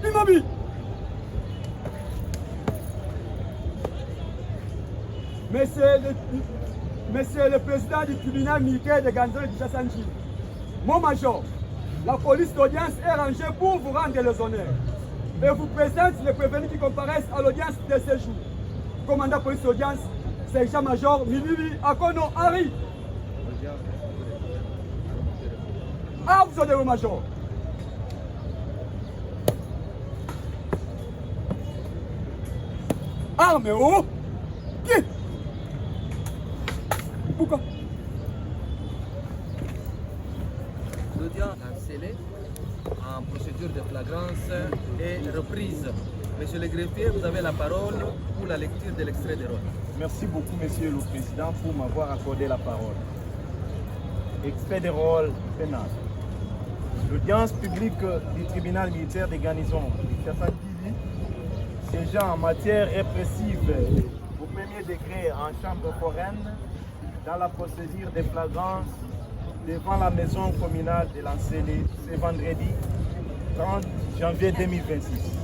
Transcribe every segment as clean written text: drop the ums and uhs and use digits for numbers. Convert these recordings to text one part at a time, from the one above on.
Immobile. Monsieur le président du tribunal militaire de Ganzolo de Chassanji, mon major, la police d'audience est rangée pour vous rendre les honneurs et vous présente les prévenus qui comparaissent à l'audience de ce jour. Commandant police d'audience, sergent-major Milibi Akono Harry. Ah, vous êtes le major. Arme haut. Qui? Pourquoi? L'audience scellée en procédure de flagrance et reprise. Monsieur le greffier, vous avez la parole pour la lecture de l'extrait de rôle. Merci beaucoup, Monsieur le Président, pour m'avoir accordé la parole. Extrait de rôle pénal. L'audience publique du tribunal militaire des garnisons de Chassanji, siégeant en matière répressive au premier degré en chambre foraine, dans la procédure de flagrance devant la maison communale de l'Ancélé ce vendredi 30 janvier 2026.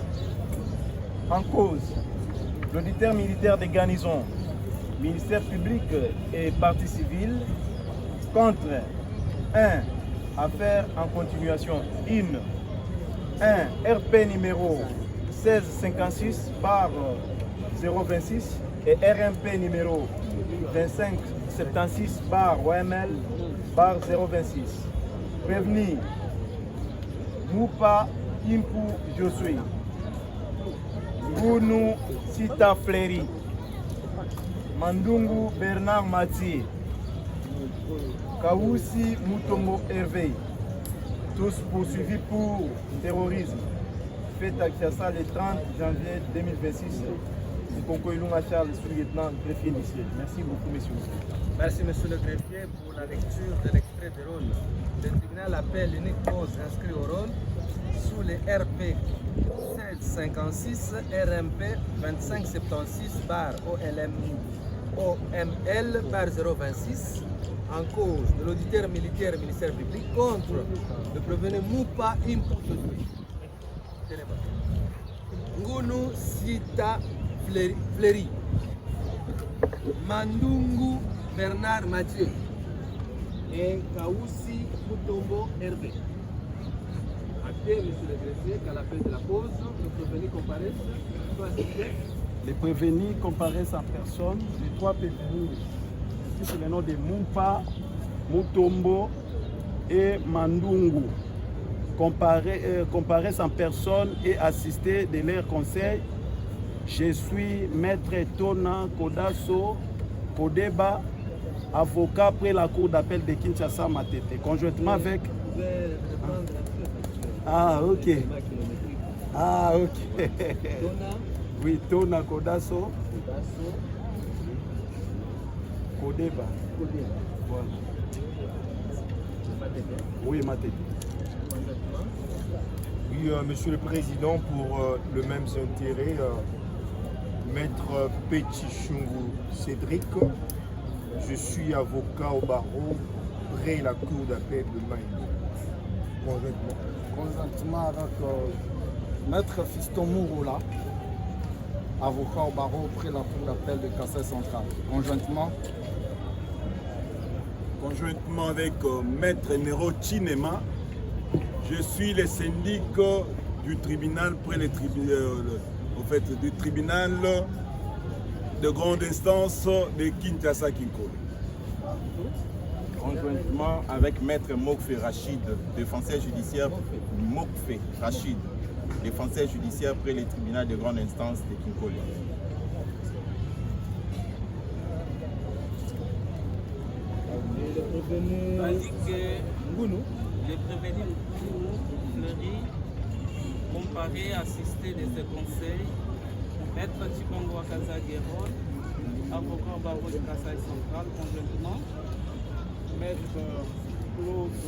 En cause, l'auditeur militaire des garnisons, ministère public et partie civile, contre 1. Affaire en continuation 1 RP numéro 1656 par 026 et RMP numéro 2576 par OML par 026. Prévenu Moupa Impu Josui, Gounou Sita Fleri, Mandungu Bernard Mathieu, Kaoussi Mutombo Hervé, tous poursuivis pour terrorisme, fait à Kiassa le 30 janvier 2026. Conco Ilunga Charles, sous-lieutenant greffier initié. Merci beaucoup, messieurs. Merci, monsieur le greffier, pour la lecture de l'extrait de rôle. Le tribunal appelle l'unique cause inscrite au rôle sous les RP 1656, RMP 2576 par OML par 026 en cause de l'auditeur militaire ministère public contre le prévenu Moupa Impu Ngunu Sita Fleri, Mandungu Bernard Mathieu et Kaoussi Mutombo Hervé. Acté, monsieur le greffier, qu'à la fin de la pause, le prévenu comparaissent soit assisté. Les prévenus comparaissent en personne. Les trois prévenus, ici c'est le nom de Mumpa, Mutombo et Mandungu, comparaissent en personne et assistés de leurs conseils. Je suis maître Tona Kodaso Kodeba, avocat près la cour d'appel de Kinshasa Matete, conjointement avec... Ah, ok. Ah, ok. Oui, Tona Kodaso Kodeba. Voilà. Oui, Matete. Oui, Monsieur le Président, pour le même intérêt, Maître Petit-Chungu Cédric, je suis avocat au barreau près la cour d'appel de Maïs. Conjointement avec Maître Fiston Mouroula, avocat au barreau près la cour d'appel de Kassai Central. Conjointement avec Maître Nero Chinema, je suis le syndic du tribunal près le du tribunal de grande instance de Kinshasa Kinkole. Conjointement avec Maître Mokfe Rachid, défenseur judiciaire Mokfe Rachid, défenseur judiciaire près le tribunal de grande instance de Kinkole. Tandis que les prévenus Fleury, comparé, assisté de ce conseil, Maître Chikongo Wakaza Guérol, avocat au barreau de Kassai Central, conjointement, Maître Claude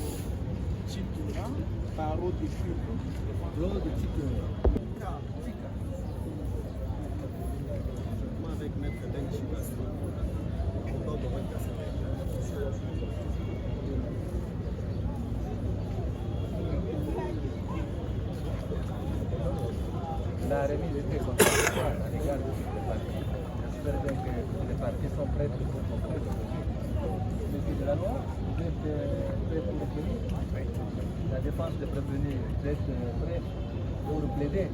Chitoura, barreau de Cuba. Claude Chitoura. Avec Maître Ben Chibas, avocat au barreau de Kassai. la remise était contradictoire à l'égard de tous les partis. J'espère bien que les partis sont prêts pour comprendre le but de la loi. Vous êtes prêts pour le pays. La défense des prévenus, vous êtes prêts pour plaider.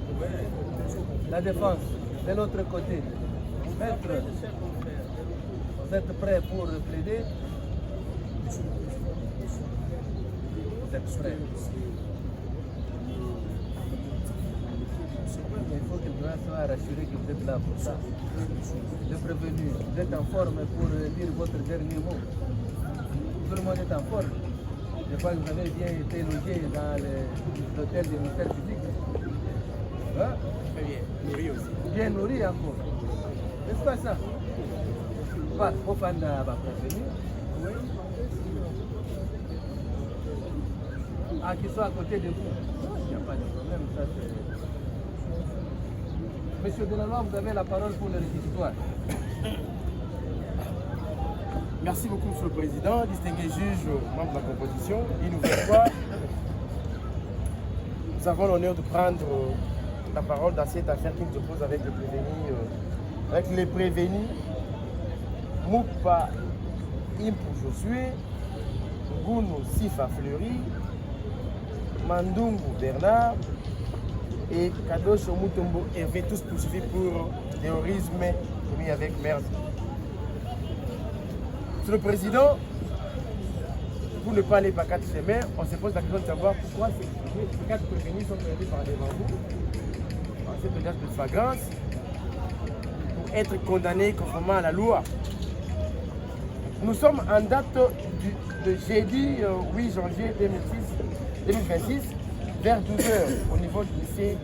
La défense, de l'autre côté, maître, vous êtes prêts pour plaider? Vous êtes prêts. Il faut que le gouvernement soit rassuré que vous êtes là pour ça. Le prévenu, vous êtes en forme pour dire votre dernier mot. Tout le monde est en forme. Je crois que vous avez bien été logé dans l'hôtel du ministère public. Hein? Bien, nourri aussi. Bien nourri encore. N'est-ce pas ça? Pas au Fanda va prévenir. Oui. Ah, qu'il soit à côté de vous. Il n'y a pas de problème. Ça, c'est... Monsieur Delanois, vous avez la parole pour le réquisitoire. Merci beaucoup, Monsieur le Président, distingué juge, membre de la composition. Une nouvelle fois, nous avons l'honneur de prendre la parole dans cette affaire qui nous oppose avec les prévenus, Moupa Impou Josué, Ngouno Sifa Fleury, Mandungu Bernard et Kadosh Mutombo Hervé, tous poursuivis pour terrorisme commis avec merde. Monsieur le Président, pour ne pas aller par quatre chemins, on se pose la question de savoir pourquoi ces quatre prévenus sont prévenus par devant vous en cette audience de flagrance pour être condamnés conformément à la loi. Nous sommes en date de jeudi 8 janvier 2026 vers 12h au niveau du lycée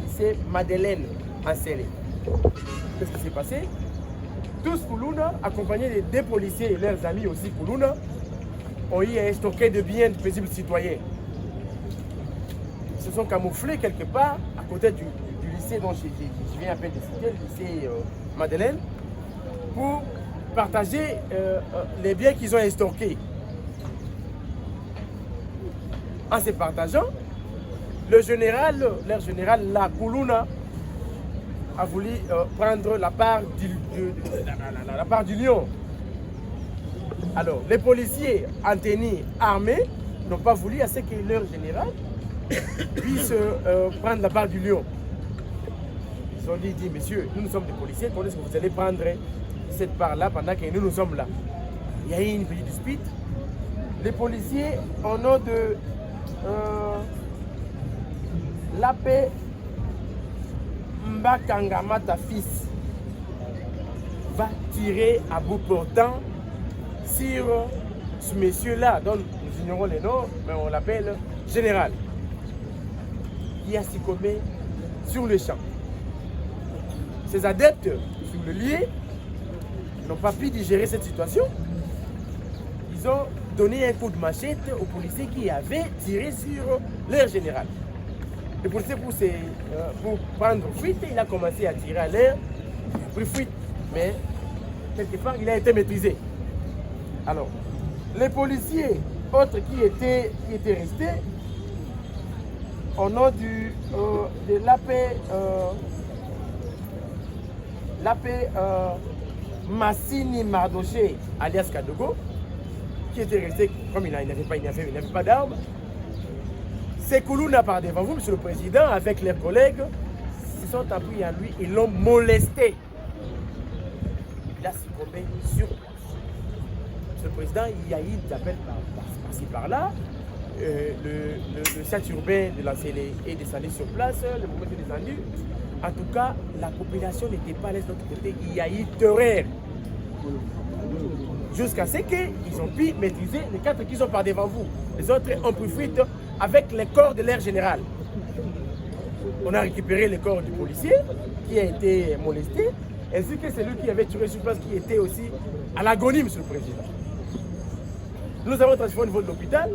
lycée Madeleine en Célé. Qu'est-ce qui s'est passé? Tous Koulouna, accompagnés des deux policiers et leurs amis aussi Koulouna, ont eu à stocker de biens de paisibles citoyens. Ils se sont camouflés quelque part à côté du lycée dont je viens à peine de citer, le lycée Madeleine, pour partager les biens qu'ils ont stockés. En se partageant, leur général, la Koulouna, a voulu prendre la part du lion. Alors, les policiers en tenue armés n'ont pas voulu à ce que leur général puisse prendre la part du lion. Ils ont dit, messieurs, nous sommes des policiers, comment est-ce que vous allez prendre cette part-là pendant que nous sommes là? Il y a eu une petite dispute. Les policiers, au nom de la paix, Mbakangamata fils va tirer à bout portant sur ce monsieur-là, dont nous ignorons les noms, mais on l'appelle général, qui a succombé sur le champ. Ses adeptes sur le lieu n'ont pas pu digérer cette situation. Ils ont donné un coup de machette aux policiers qui avaient tiré sur leur général. Le policier, pour prendre fuite, il a commencé à tirer à l'air, il a pris fuite, mais quelque part, il a été maîtrisé. Alors, les policiers, autres qui étaient restés, au nom de l'AP Massini Mardoché, alias Kadogo, qui était resté, comme il n'avait pas d'armes. Ces Koulouna par devant vous, Monsieur le Président, avec leurs collègues, se sont appuyés à lui, ils l'ont molesté. Il a succombé sur place. Monsieur le Président, il y a eu des appels par-ci par-là. Le centre urbain de la CLE est descendu sur place, le mouvement est descendu. En tout cas, la population n'était pas à l'aise de l'autre côté. Il y a eu terreur. Jusqu'à ce qu'ils ont pu maîtriser les quatre qui sont par devant vous. Les autres ont pris fuite avec les corps de l'air général. On a récupéré le corps du policier qui a été molesté, ainsi que celui qui avait tué sur place qui était aussi à l'agonie, Monsieur le Président. Nous avons transféré au niveau de l'hôpital.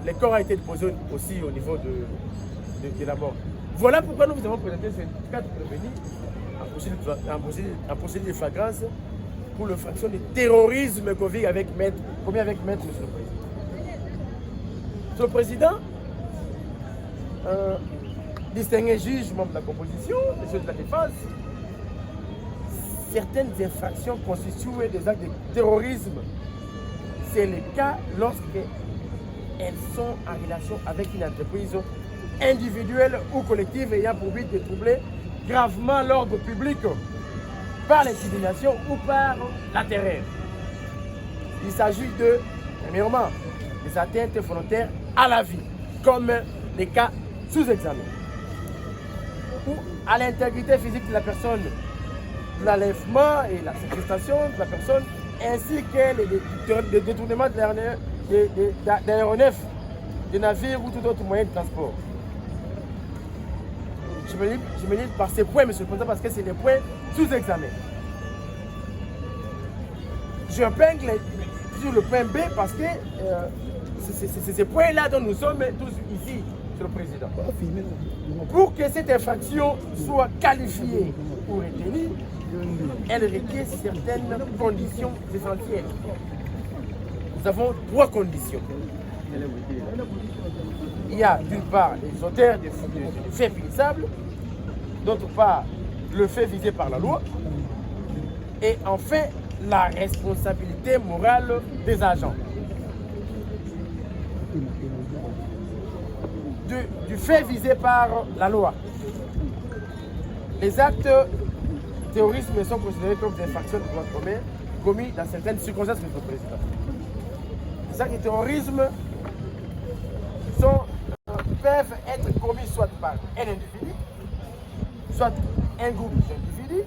Le corps a été déposé aussi au niveau de la mort. Voilà pourquoi nous vous avons présenté ces quatre prévenus en procédure de flagrance pour l'infraction de terrorisme commis avec maître, Monsieur le Président. Monsieur le Président, distingués juges, membres de la composition, les juges de la défense, certaines infractions constituent des actes de terrorisme. C'est le cas lorsqu'elles sont en relation avec une entreprise individuelle ou collective ayant pour but de troubler gravement l'ordre public par l'intimidation ou par la terreur. Il s'agit de, premièrement, des atteintes volontaires à la vie, comme les cas sous examen, ou à l'intégrité physique de la personne, l'enlèvement et la séquestration de la personne, ainsi que le détournement d'aéronefs, de navires ou tout autre moyen de transport. Je me lis par ces points, Monsieur le Président, parce que c'est les points sous examen. Je épingle sur le point B parce que c'est ces points-là dont nous sommes tous ici, Monsieur le Président. Pour que cette infraction soit qualifiée ou retenue, elle requiert certaines conditions essentielles. Nous avons 3 conditions. Il y a d'une part les auteurs des faits punissables, d'autre part le fait visé par la loi, et enfin la responsabilité morale des agents. Du fait visé par la loi. Les actes terroristes sont considérés comme des infractions de droit commun commis dans certaines circonstances, Monsieur le Président. Les actes de terrorisme peuvent être commis soit par un individu, soit un groupe d'individus.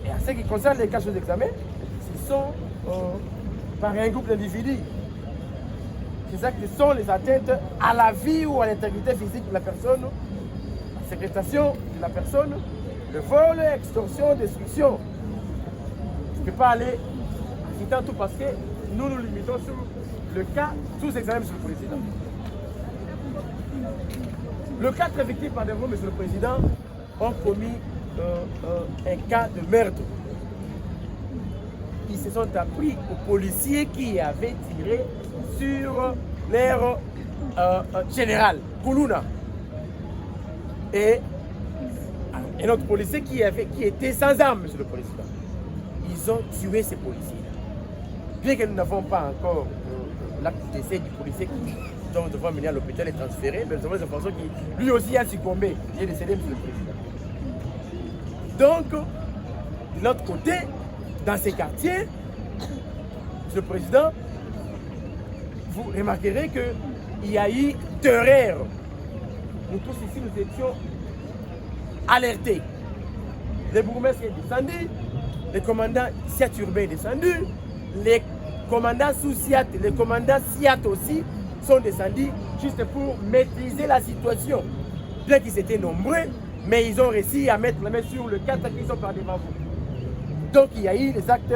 Et en ce qui concerne les cas sous examen, ce sont par un groupe d'individus. Ces actes sont les atteintes à la vie ou à l'intégrité physique de la personne, la séquestration de la personne, le vol, extorsion, destruction. Je ne peux pas aller citant tout parce que nous nous limitons sur le cas sous examen, Monsieur le Président. Le 4 victimes, pardonnez-moi, Monsieur le Président, ont commis un cas de meurtre. Ils se sont appris aux policiers qui avaient tiré sur leur général, Koulouna. Et un autre policier qui était sans arme, Monsieur le Président. Ils ont tué ces policiers-là. Bien que nous n'avons pas encore l'acte d'essai du policier dont nous devons mener à l'hôpital et transférer, mais nous avons des informations qui lui aussi a succombé. Il est décédé, Monsieur le Président. Donc, de l'autre côté, dans ces quartiers, Monsieur le Président, vous remarquerez qu'il y a eu terreur. Nous tous ici, nous étions alertés. Le bourgmestre est descendu, le commandant Siat Urbain est descendu, les commandants sous-Siat, les commandants Siat aussi sont descendus juste pour maîtriser la situation. Bien qu'ils étaient nombreux, mais ils ont réussi à mettre la main sur le 4 qui sont par devant vous. Donc il y a eu des actes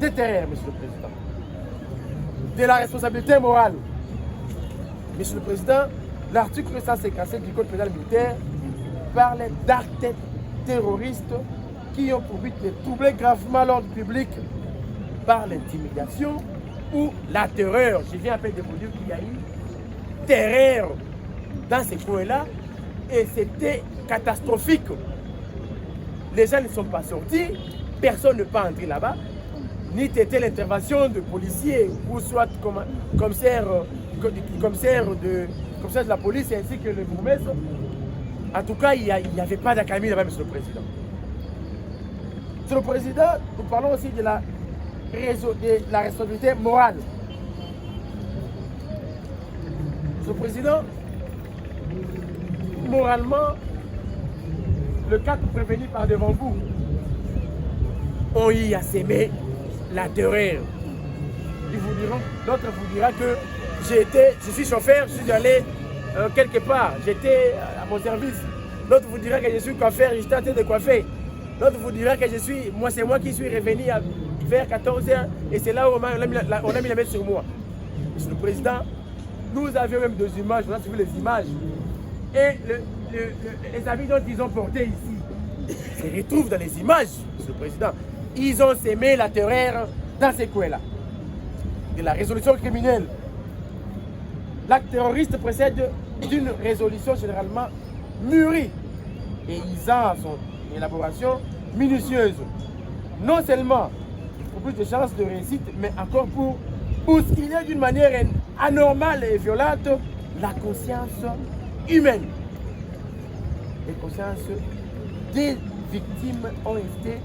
de terreur, Monsieur le Président. De la responsabilité morale. Monsieur le Président, l'article 157 du Code pénal militaire parle d'actes terroristes qui ont pour but de troubler gravement l'ordre public par l'intimidation ou la terreur. Je viens à peine de vous dire qu'il y a eu terreur dans ces coins-là et c'était catastrophique. Les gens ne sont pas sortis, personne ne peut entrer là-bas, ni c'était l'intervention de policiers ou soit commissaire de la police ainsi que le bourgmestre. En tout cas, il n'y avait pas d'accalmie là-bas, Monsieur le Président. Monsieur le Président, nous parlons aussi de la responsabilité morale. Monsieur le Président, moralement, le 4 prévenu par devant vous ont eu à s'aimer la terreur. Ils vous diront, l'autre vous dira que je suis chauffeur, je suis allé quelque part, j'étais à mon service. L'autre vous dira que je suis coiffeur, j'étais en train de coiffer. L'autre vous dira que c'est moi qui suis revenu vers 14h et c'est là où on a mis la main sur moi. Monsieur le Président, nous avions même des images, on a suivi les images. Et les habits dont ils ont porté ici se retrouvent dans les images, Monsieur le Président. Ils ont sémé la terreur dans ces coins-là. De la résolution criminelle. L'acte terroriste précède d'une résolution généralement mûrie et isant à son élaboration minutieuse. Non seulement pour plus de chances de réussite, mais encore pour bousculer d'une manière anormale et violente la conscience humaine. Les consciences des victimes ont été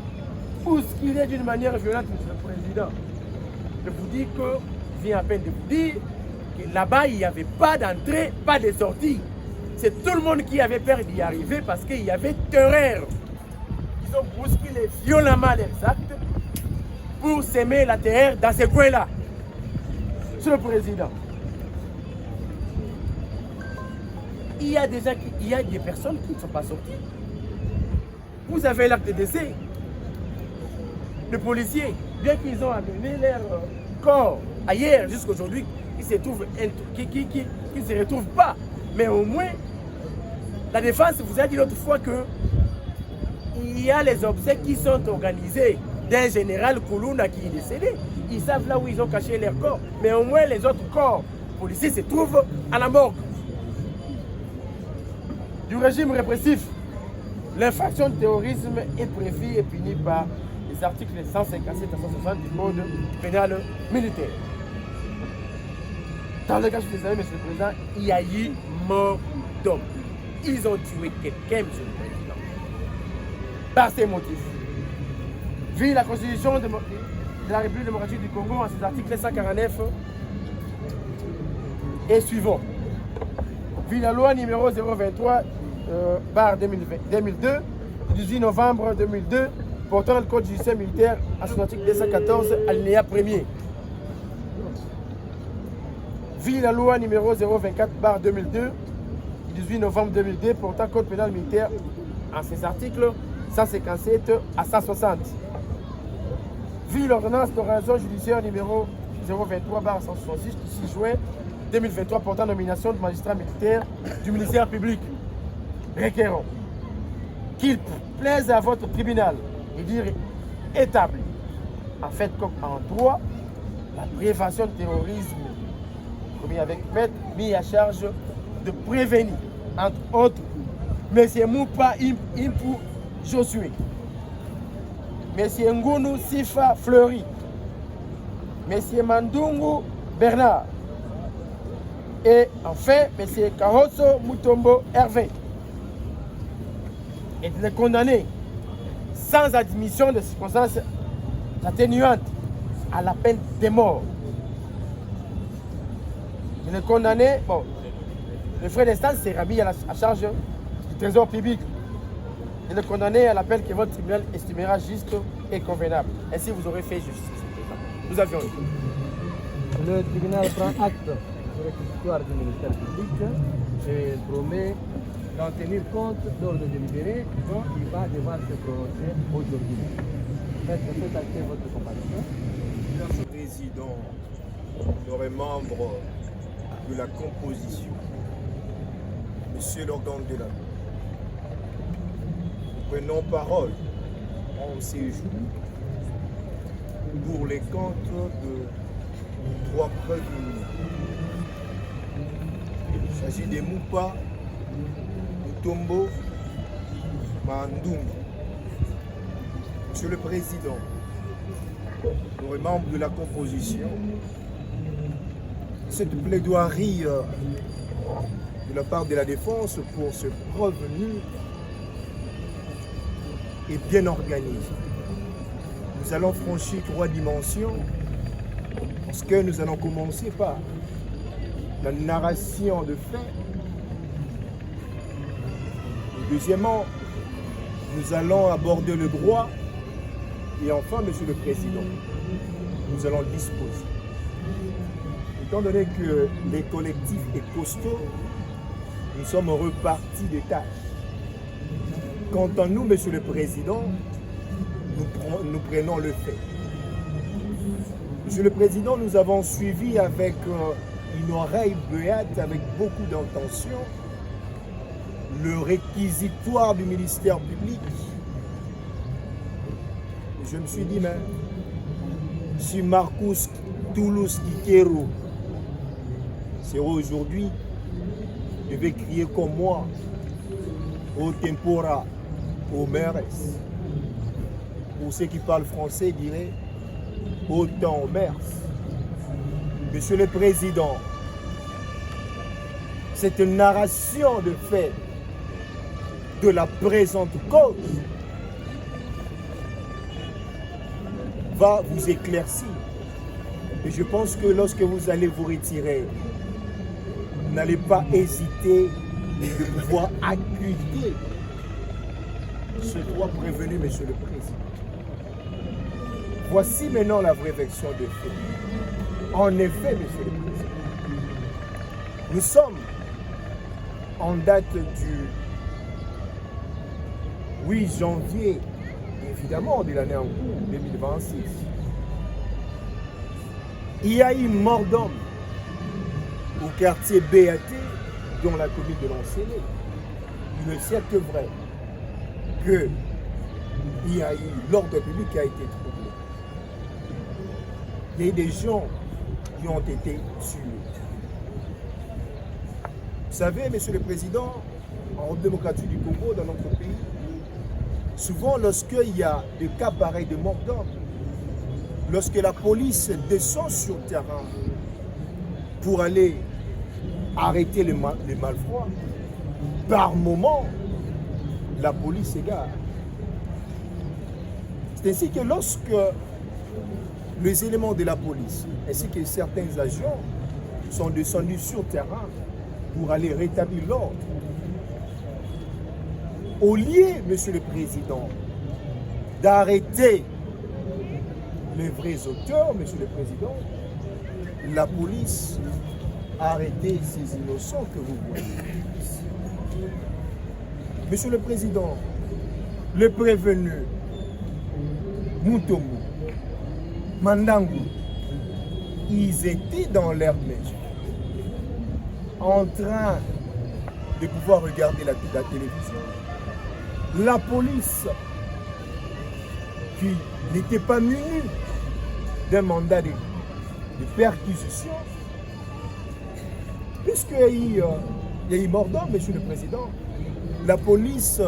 bousculées d'une manière violente, M. le Président. Je vous dis que, je viens à peine de vous dire que là-bas, il n'y avait pas d'entrée, pas de sortie. C'est tout le monde qui avait peur d'y arriver parce qu'il y avait terreur. Ils ont bousculé violemment les actes pour s'aimer la terreur dans ces coins-là. Monsieur le Président, il y a des personnes qui ne sont pas sorties. Vous avez l'acte de décès. Les policiers, bien qu'ils ont amené leur corps ailleurs jusqu'aujourd'hui, qui ne se retrouvent pas. Mais au moins, la défense vous a dit l'autre fois que il y a les obsèques qui sont organisés d'un général Koulouna qui est décédé. Ils savent là où ils ont caché leurs corps. Mais au moins, les autres corps policiers se trouvent à la morgue. Du régime répressif, l'infraction de terrorisme est prévue et punie par les articles 157 à 160 du Code pénal militaire. Dans le cas, je vous savez, M. le Président, il y a eu mort d'homme. Ils ont tué quelqu'un, M. le Président. Par ces motifs. Vu la Constitution de la République démocratique du Congo en ses articles 149 et suivants. Vu la loi numéro 023 2002 du 18 novembre 2002 portant le code judiciaire militaire à son article 214 alinéa 1er. Vu la loi numéro 024 2002 du 18 novembre 2002 portant code pénal militaire en ses articles 157 à 160. Vu l'ordonnance d'organisation judiciaire numéro 023/166 du 6 juin 2023 portant nomination de magistrats militaires du ministère public, requérant qu'il plaise à votre tribunal et dire établi, en fait comme en droit, la prévention du terrorisme commis avec maître mis à charge de prévenir, entre autres, M. Moupa Impou Josué, M. Ngounou Sifa Fleury, M. Mandungu Bernard et enfin M. Kahoso Mutombo Hervé, et de les condamner sans admission de circonstances atténuantes à la peine de mort. De les condamner, bon, le frais d'instance sera mis à charge du trésor public. Et le condamner à l'appel que votre tribunal estimera juste et convenable. Ainsi, vous aurez fait justice. Nous avions eu. Le tribunal prend acte de réquisitoire du ministère public et promet d'en tenir compte lors de délibéré dont il va devoir se prononcer aujourd'hui. Faites acter votre comparaison. Monsieur le Président, les membres de la composition, Monsieur l'organe de la loi, prenons parole en ces jours pour les comptes de 3 prévenus. Il s'agit des Moupa, Mutombo, Mandungu. Monsieur le Président, pour les membres de la composition, cette plaidoirie de la part de la défense pour ce prévenu est bien organisée. Nous allons franchir 3 dimensions parce que nous allons commencer par la narration de faits. Et deuxièmement, nous allons aborder le droit. Et enfin, Monsieur le Président, nous allons disposer. Étant donné que les collectifs est costaud, nous sommes repartis des tâches. Quant à nous, Monsieur le Président, nous prenons le fait. Monsieur le Président, nous avons suivi avec une oreille béate, avec beaucoup d'intention, le réquisitoire du ministère public. Je me suis dit, mais si Marcus Toulouse Kikero serait aujourd'hui je vais crier comme moi, au tempora, au meres. Pour ceux qui parlent français, diraient autant au mers. Monsieur le Président, cette narration de fait de la présente cause va vous éclaircir. Et je pense que lorsque vous allez vous retirer, n'allez pas hésiter de pouvoir accuser ce droit prévenu, Monsieur le Président. Voici maintenant la vraie version des faits. En effet, Monsieur le Président, nous sommes en date du 8 janvier, évidemment, de l'année en cours, 2026. Il y a eu mort d'homme au quartier BAT, dans la commune de Lancelé. Il est certes vrai qu'il y a eu l'ordre public qui a été troublé. Il y a eu des gens qui ont été tués. Vous savez, Monsieur le Président, en République démocratique du Congo, dans notre pays, souvent lorsqu'il y a des cas pareils de mort d'homme, lorsque la police descend sur le terrain pour aller arrêter les malfroids, par moment, la police égare. C'est ainsi que lorsque les éléments de la police, ainsi que certains agents, sont descendus sur le terrain pour aller rétablir l'ordre, au lieu, Monsieur le Président, d'arrêter les vrais auteurs, Monsieur le Président, la police a arrêté ces innocents que vous voyez. Monsieur le Président, le prévenu, Mutombo, Mandangu, ils étaient dans leur maison, en train de pouvoir regarder la télévision. La police, qui n'était pas munie d'un mandat de perquisition, puisqu'il y a eu mort d'homme, Monsieur le Président, la police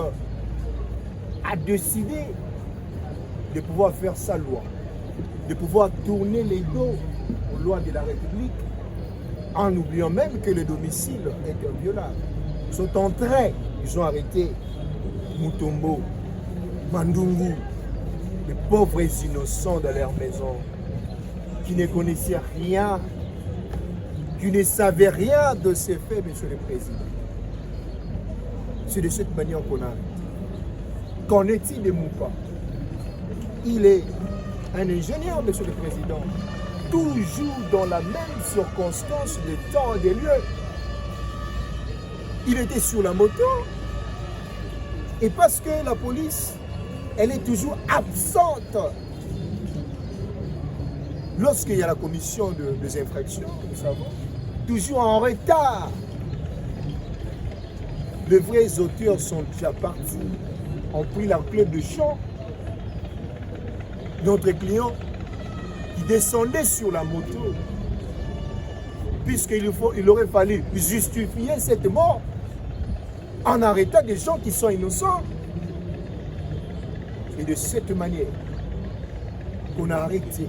a décidé de pouvoir faire sa loi, de pouvoir tourner les dos aux lois de la République, en oubliant même que le domicile est inviolable. Ils sont entrés, ils ont arrêté Mutombo, Mandungu, les pauvres innocents dans leur maison, qui ne connaissaient rien, qui ne savaient rien de ces faits, Monsieur le Président. C'est de cette manière qu'on a arrêté. Qu'en est-il de Moupa? Il est un ingénieur, Monsieur le Président, toujours dans la même circonstance de temps et de lieu. Il était sur la moto, et parce que la police, elle est toujours absente lorsqu'il y a la commission des infractions, nous savons, toujours en retard. Les vrais auteurs sont déjà partis, ont pris leur club de chant. Notre client qui descendait sur la moto, puisqu'il aurait fallu justifier cette mort en arrêtant des gens qui sont innocents. Et de cette manière qu'on a arrêté.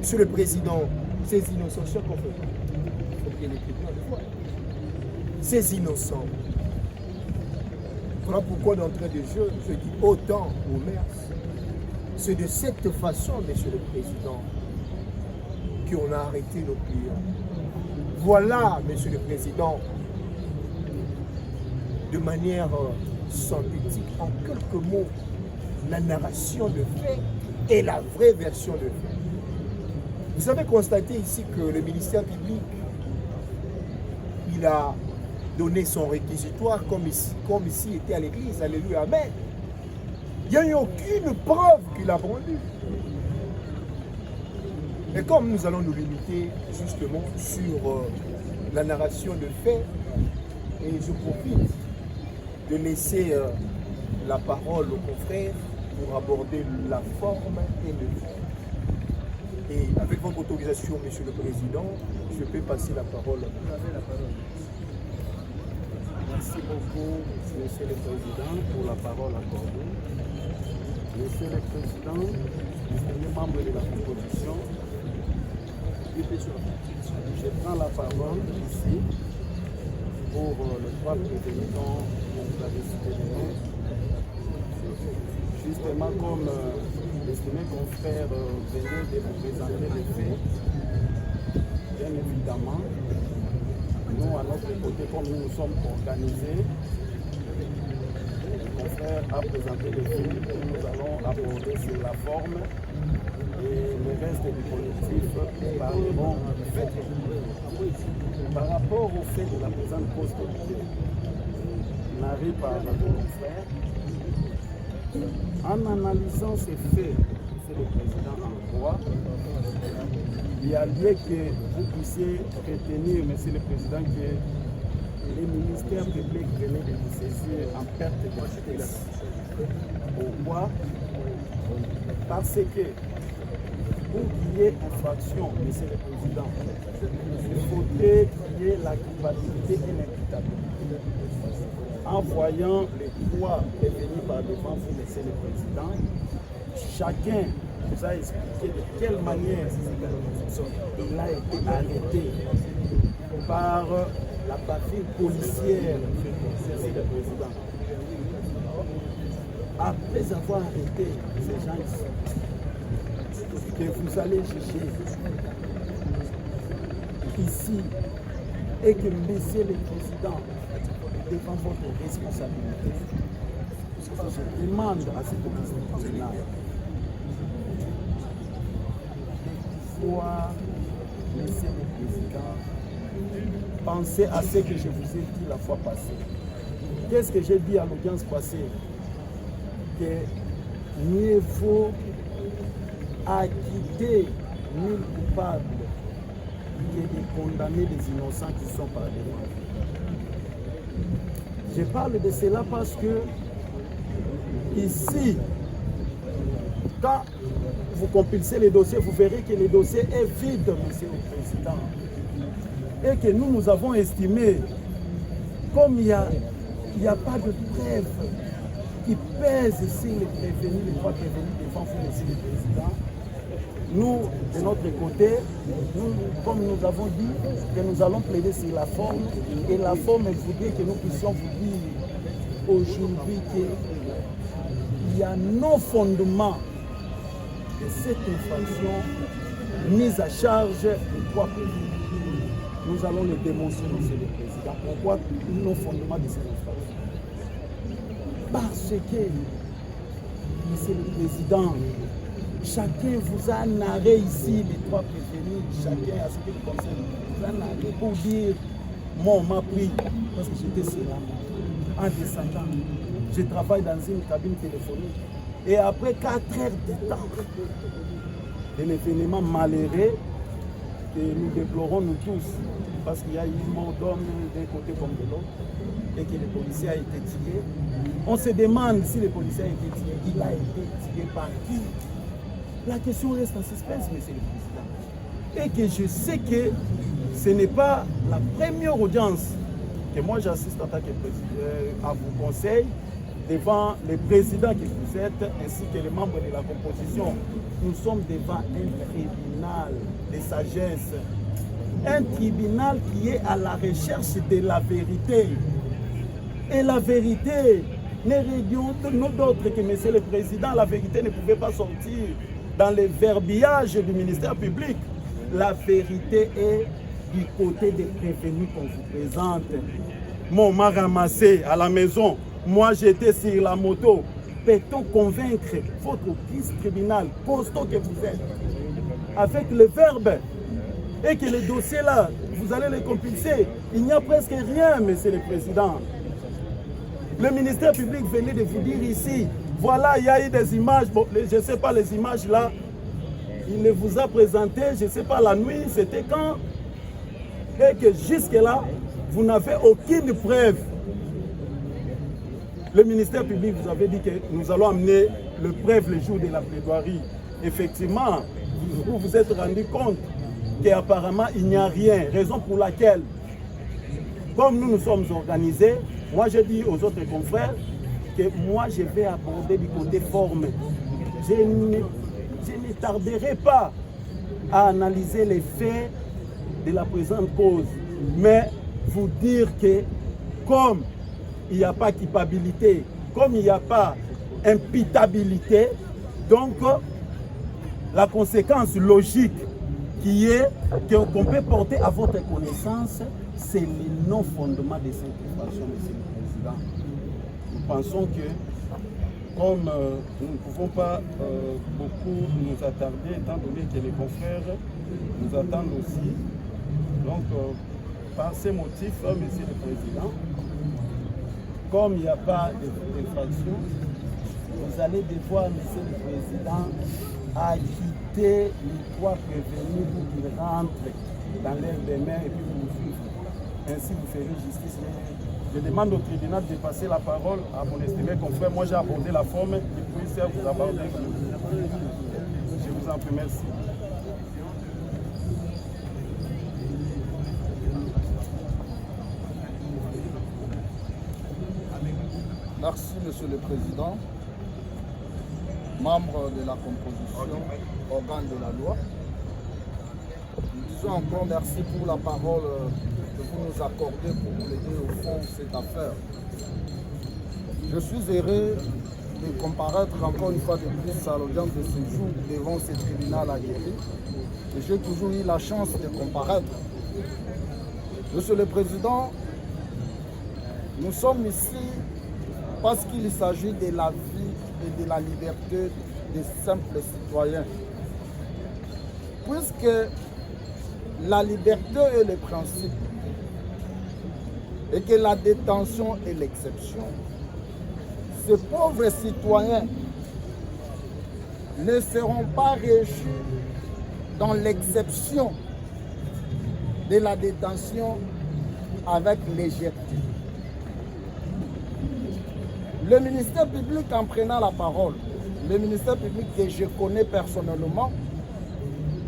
Monsieur le Président, ces innocents, chers confrères, il faut qu'il y ait les tribunaux de foi. Ces innocents. Voilà pourquoi d'entrée de jeu, je dis autant au maire. C'est de cette façon, Monsieur le Président, qu'on a arrêté nos clients. Voilà, Monsieur le Président, de manière synthétique, en quelques mots, la narration de faits et la vraie version de faits. Vous avez constaté ici que le ministère public, il a donné son réquisitoire comme ici était à l'église, alléluia, amen. Il n'y a eu aucune preuve qu'il a rendue. Et comme nous allons nous limiter justement sur la narration de faits, et je profite de laisser la parole aux confrères pour aborder la forme et le fond. Et avec votre autorisation, Monsieur le Président, je peux passer la parole. Vous avez la parole. Merci beaucoup, Monsieur le Président, pour la parole accordée. Monsieur le Président, les membres de la composition, je prends la parole ici pour le trois prévenus dont vous avez cité les noms. Justement, comme l'estimé confrère venait de vous présenter les faits, bien évidemment, nous, à notre côté, comme nous nous sommes organisés, le confrère a présenté les faits que nous allons aborder sur la forme et le reste du collectif parleront du fait. Par rapport au fait de la présente cause narrée par notre confrère, en analysant ces faits, c'est le président en droit, il y a lieu que vous puissiez retenir, Monsieur le Président, que les ministères publics venaient de vous saisir en perte de vitesse. Pourquoi? Parce que pour qu'il y ait infraction, Monsieur le Président, il faudrait qu'il y ait la culpabilité et l'imputabilité. En voyant les trois prévenus par devant vous, Monsieur le Président, chacun vous a expliqué de quelle manière il a été arrêté par la partie policière, Monsieur le Président. Après avoir arrêté ces gens ici, que vous allez juger ici et que Monsieur le Président, devant votre responsabilité, je demande à cette commission fois, Monsieur le Président, pensez à ce que je vous ai dit la fois passée. Qu'est-ce que j'ai dit à l'audience passée? Que mieux vaut acquitter 1000 coupables que de condamner des innocents qui sont par devant. Je parle de cela parce que ici, quand vous compilez les dossiers, vous verrez que le dossier est vide, Monsieur le Président. Et que nous avons estimé, comme il n'y a pas de preuves qui pèsent sur les prévenus, les trois prévenus devant vous, Monsieur le Président, nous, de notre côté, comme nous avons dit, que nous allons plaider sur la forme. Et la forme, elle voudrait que nous puissions vous dire aujourd'hui qu'il y a non fondement de cette infraction mise à charge de trois prévenus. Nous allons le démontrer, Monsieur le Président. Pourquoi non fondement de cette infraction? Parce que, Monsieur le Président, chacun vous a narré ici, les trois prévenus, chacun à ce qui le concerne, vous a narré pour dire, moi on m'a pris, parce que j'étais sur la moto, en descendant, je travaille dans une cabine téléphonique, et après 4 heures de temps, de l'événement malheureux, que nous déplorons nous tous, parce qu'il y a eu mort d'homme d'un côté comme de l'autre, et que le policier a été tiré. On se demande si le policier a été tiré, il a été tiré par qui? La question reste en suspense, Monsieur le Président. Et que je sais que ce n'est pas la première audience que moi j'assiste en tant que président à vos conseils devant les présidents que vous êtes ainsi que les membres de la composition. Nous sommes devant un tribunal de sagesse. Un tribunal qui est à la recherche de la vérité. Et la vérité, n'est rien d'autre que Monsieur le Président, la vérité ne pouvait pas sortir dans le verbiage du ministère public. La vérité est du côté des prévenus qu'on vous présente. Moi, on m'a ramassé à la maison. Moi, j'étais sur la moto. Peut-on convaincre votre vice-tribunal, costaud que vous êtes, avec le verbe, et que les dossiers là, vous allez les compiler? Il n'y a presque rien, Monsieur le Président. Le ministère public venait de vous dire ici, voilà, il y a eu des images, bon, je ne sais pas les images là, il les vous a présentées, je ne sais pas la nuit, c'était quand, et que jusque-là, vous n'avez aucune preuve. Le ministère public vous avait dit que nous allons amener le preuve le jour de la plaidoirie. Effectivement, vous vous êtes rendu compte qu'apparemment il n'y a rien, raison pour laquelle, comme nous nous sommes organisés, moi je dis aux autres confrères que moi je vais aborder du côté forme. Je ne tarderai pas à analyser les faits de la présente cause, mais vous dire que comme il n'y a pas culpabilité, comme il n'y a pas imputabilité, donc la conséquence logique qui est qu'on peut porter à votre connaissance, c'est le non-fondement de cette infraction, Monsieur le Président. Nous pensons que, comme nous ne pouvons pas beaucoup nous attarder, étant donné que les confrères nous attendent aussi, donc par ces motifs, Monsieur le Président, comme il n'y a pas d'infraction, vous allez devoir, Monsieur le Président, acquitter les trois prévenus pour qu'ils rentrent dans l'air des mains et puis vous nous suivez. Ainsi, vous ferez justice. Je demande au tribunal de passer la parole à mon estimé confrère. Moi, j'ai abordé la forme et puis c'est à vous aborder. Je vous en prie, merci. Merci, Monsieur le Président, membre de la composition, organe de la loi. Nous disons encore merci pour la parole que vous nous accordez pour plaider au fond cette affaire. Je suis heureux de comparaître encore une fois de plus à l'audience de ce jour devant ce tribunal aguerri. Et j'ai toujours eu la chance de comparaître. Monsieur le Président, nous sommes ici parce qu'il s'agit de la vie et de la liberté des simples citoyens. Puisque la liberté est le principe et que la détention est l'exception, ces pauvres citoyens ne seront pas régis dans l'exception de la détention avec légèreté. Le ministère public, en prenant la parole, le ministère public que je connais personnellement,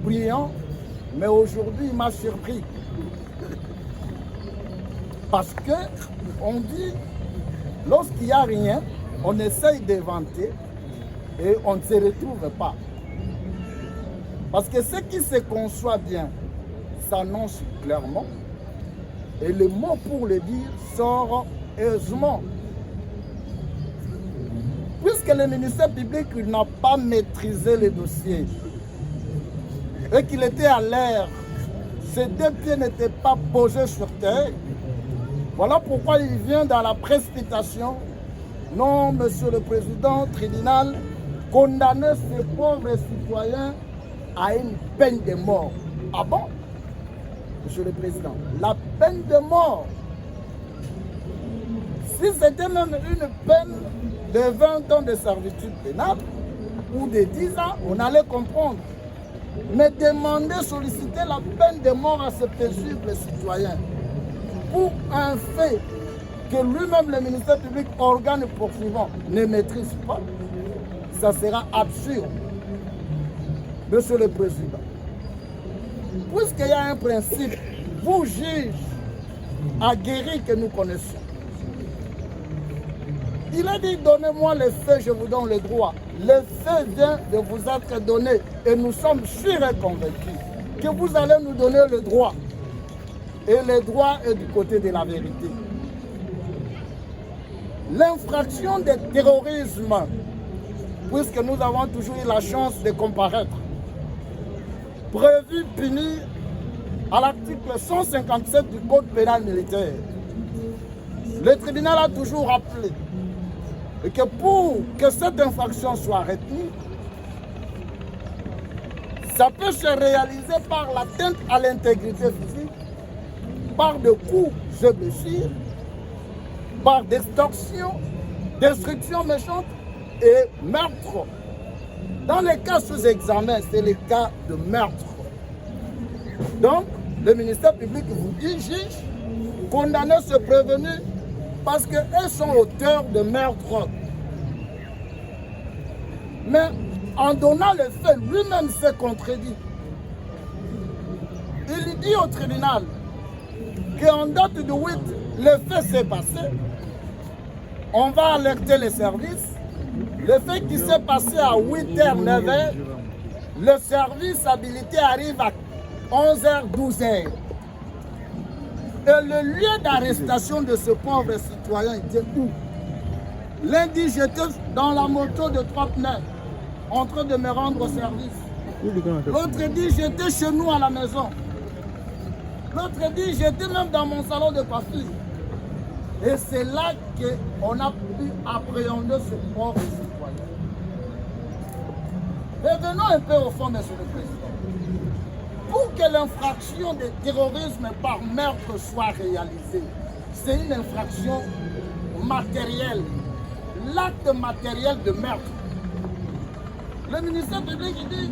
brillant, mais aujourd'hui il m'a surpris. Parce que on dit, lorsqu'il n'y a rien, on essaye d'inventer et on ne se retrouve pas. Parce que ce qui se conçoit bien s'annonce clairement et le mot pour le dire sort aisément. Puisque le ministère public n'a pas maîtrisé le dossier et qu'il était à l'air, ses deux pieds n'étaient pas posés sur terre, voilà pourquoi il vient dans la précipitation. Non, Monsieur le Président, tribunal, condamner ces pauvres citoyens à une peine de mort. Ah bon, Monsieur le Président, la peine de mort, si c'était même une peine de 20 ans de servitude pénale ou de 10 ans, on allait comprendre. Mais demander, solliciter la peine de mort à ce paisible citoyen pour un fait que lui-même, le ministère public, organe poursuivant, ne maîtrise pas, ça sera absurde. Monsieur le Président, puisqu'il y a un principe, vous juges aguerris que nous connaissons, il a dit, donnez-moi les faits, je vous donne le droit. Le fait vient de vous être donné et nous sommes sûrs et convaincus que vous allez nous donner le droit. Et le droit est du côté de la vérité. L'infraction de terrorisme, puisque nous avons toujours eu la chance de comparaître, prévu, puni à l'article 157 du Code pénal militaire. Le tribunal a toujours rappelé et que pour que cette infraction soit retenue, ça peut se réaliser par l'atteinte à l'intégrité physique, par de coups et blessures, par d'extorsion, destruction méchante et meurtre. Dans les cas sous examen, c'est le cas de meurtre. Donc, le ministère public vous dit, juge, condamnez ce prévenu parce qu'elles sont auteurs de meurtre. Mais en donnant les faits, lui-même s'est contredit. Il dit au tribunal qu'en date de 8, le fait s'est passé. On va alerter les services. Le fait qui s'est passé à 8h, 9h, le service habilité arrive à 11h, 12h. Et le lieu d'arrestation de ce pauvre citoyen était où? Lundi, j'étais dans la moto de 3 pneus, en train de me rendre au service. L'autre dit, j'étais chez nous à la maison. L'autre dit, j'étais même dans mon salon de coiffure. Et c'est là qu'on a pu appréhender ce pauvre citoyen. Revenons un peu au fond, Monsieur le Président. Pour que l'infraction de terrorisme par meurtre soit réalisée, c'est une infraction matérielle, l'acte matériel de meurtre. Le ministère public dit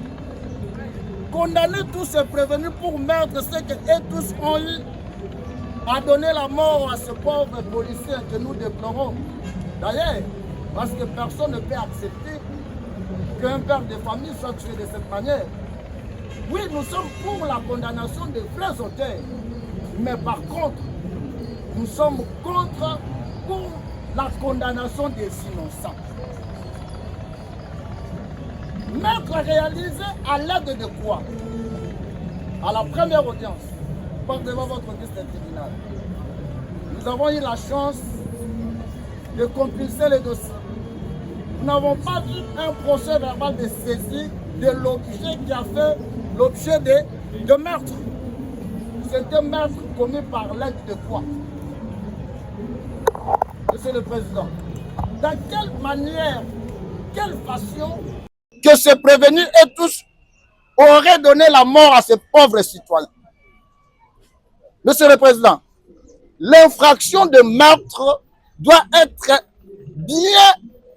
condamner tous ces prévenus pour meurtre, c'est qu'eux tous ont eu à donner la mort à ce pauvre policier que nous déplorons. D'ailleurs, parce que personne ne peut accepter qu'un père de famille soit tué de cette manière. Oui, nous sommes pour la condamnation des vrais auteurs, mais par contre, nous sommes contre pour la condamnation des innocents. Meurtre réalisé à l'aide de quoi? À la première audience, par devant votre liste tribunal. Nous avons eu la chance de compulser les dossiers. Nous n'avons pas vu un procès verbal de saisie de l'objet qui a fait l'objet de meurtre. C'est un meurtre commis par l'aide de quoi? Monsieur le Président, dans quelle manière, quelle façon que ces prévenus et tous auraient donné la mort à ces pauvres citoyens? Monsieur le Président, l'infraction de meurtre doit être bien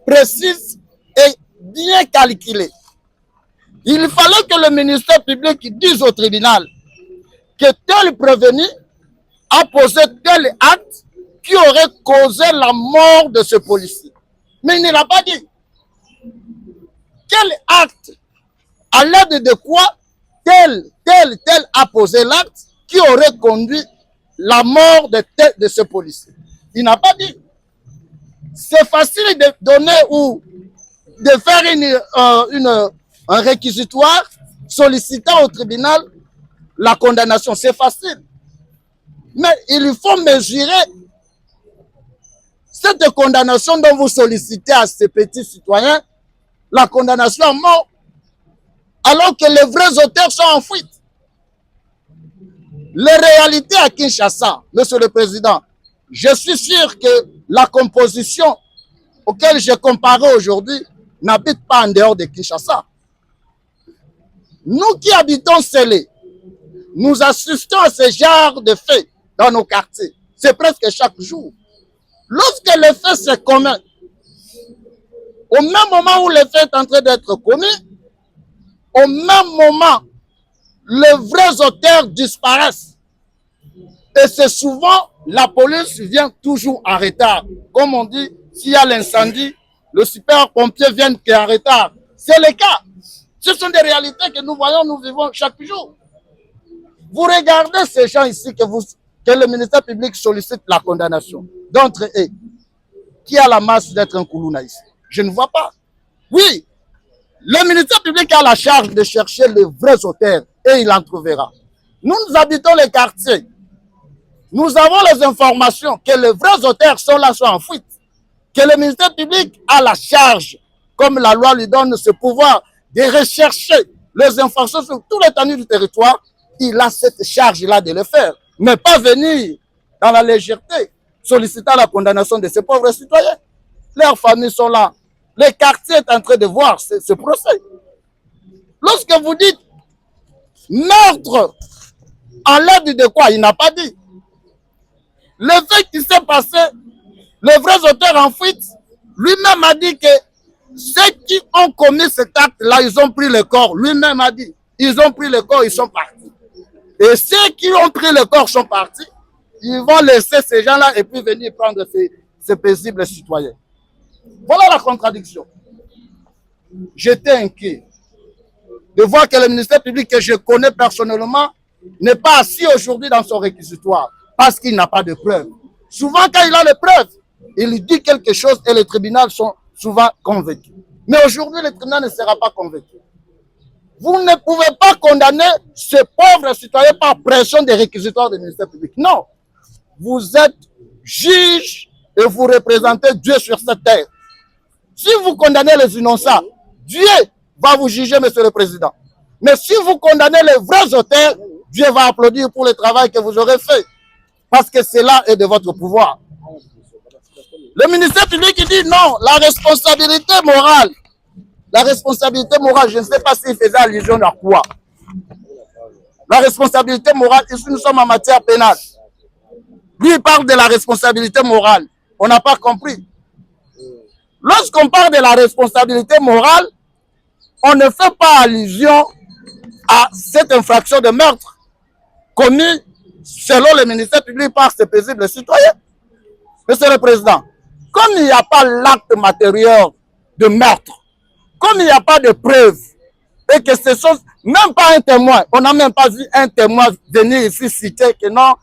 précise et bien calculée. Il fallait que le ministère public dise au tribunal que tel prévenu a posé tel acte qui aurait causé la mort de ce policier. Mais il ne l'a pas dit. Quel acte, à l'aide de quoi tel a posé l'acte qui aurait conduit la mort de ce policier? Il n'a pas dit. C'est facile de donner ou de faire un réquisitoire sollicitant au tribunal la condamnation. C'est facile. Mais il faut mesurer cette condamnation dont vous sollicitez à ces petits citoyens, la condamnation à mort, alors que les vrais auteurs sont en fuite. Les réalités à Kinshasa, Monsieur le Président, je suis sûr que la composition auquel j'ai comparé aujourd'hui n'habite pas en dehors de Kinshasa. Nous qui habitons Sélé, nous assistons à ce genre de faits dans nos quartiers. C'est presque chaque jour. Lorsque le fait se commet, au même moment où le fait est en train d'être commis, au même moment, les vrais auteurs disparaissent. Et c'est souvent, la police vient toujours en retard. Comme on dit, s'il y a l'incendie, le super-pompier vient en retard. C'est le cas. Ce sont des réalités que nous voyons, nous vivons chaque jour. Vous regardez ces gens ici que le ministère public sollicite la condamnation. D'entre eux, qui a la masse d'être un Koulouna ici? Je ne vois pas. Oui, le ministère public a la charge de chercher les vrais auteurs et il en trouvera. Nous habitons les quartiers. Nous avons les informations que les vrais auteurs sont là, sont en fuite. Que le ministère public a la charge, comme la loi lui donne ce pouvoir, de rechercher les informations sur tout l'étendue du territoire. Il a cette charge-là de le faire. Mais pas venir dans la légèreté, sollicitant la condamnation de ces pauvres citoyens. Leurs familles sont là. Le quartier est en train de voir ce procès. Lorsque vous dites meurtre, en l'aide de quoi? Il n'a pas dit. Le fait qui s'est passé, les vrais auteurs en fuite, lui-même a dit que ceux qui ont commis cet acte-là, ils ont pris le corps. Lui-même a dit, ils ont pris le corps, ils sont partis. Et ceux qui ont pris le corps sont partis, ils vont laisser ces gens-là et puis venir prendre ces paisibles citoyens. Voilà la contradiction. j'étais inquiet de voir que le ministère public que je connais personnellement n'est pas assis aujourd'hui dans son réquisitoire parce qu'il n'a pas de preuves. Souvent, quand il a les preuves, il dit quelque chose et les tribunaux sont souvent convaincus. Mais aujourd'hui, le tribunal ne sera pas convaincu. Vous ne pouvez pas condamner ce pauvre citoyen par pression des réquisitoires du ministère public. Non. Vous êtes juge et vous représentez Dieu sur cette terre. Si vous condamnez les innocents, Dieu va vous juger, monsieur le président. Mais si vous condamnez les vrais auteurs, Dieu va applaudir pour le travail que vous aurez fait. Parce que cela est de votre pouvoir. Le ministère public qui dit non, la responsabilité morale, je ne sais pas s'il faisait allusion à quoi. La responsabilité morale, ici nous sommes en matière pénale. Lui, il parle de la responsabilité morale. On n'a pas compris. Lorsqu'on parle de la responsabilité morale, on ne fait pas allusion à cette infraction de meurtre commis selon le ministère public par ces paisibles citoyens. Monsieur le Président, comme il n'y a pas l'acte matériel de meurtre, comme il n'y a pas de preuves, et que ce sont même pas un témoin, on n'a même pas vu un témoin venir ici citer que non,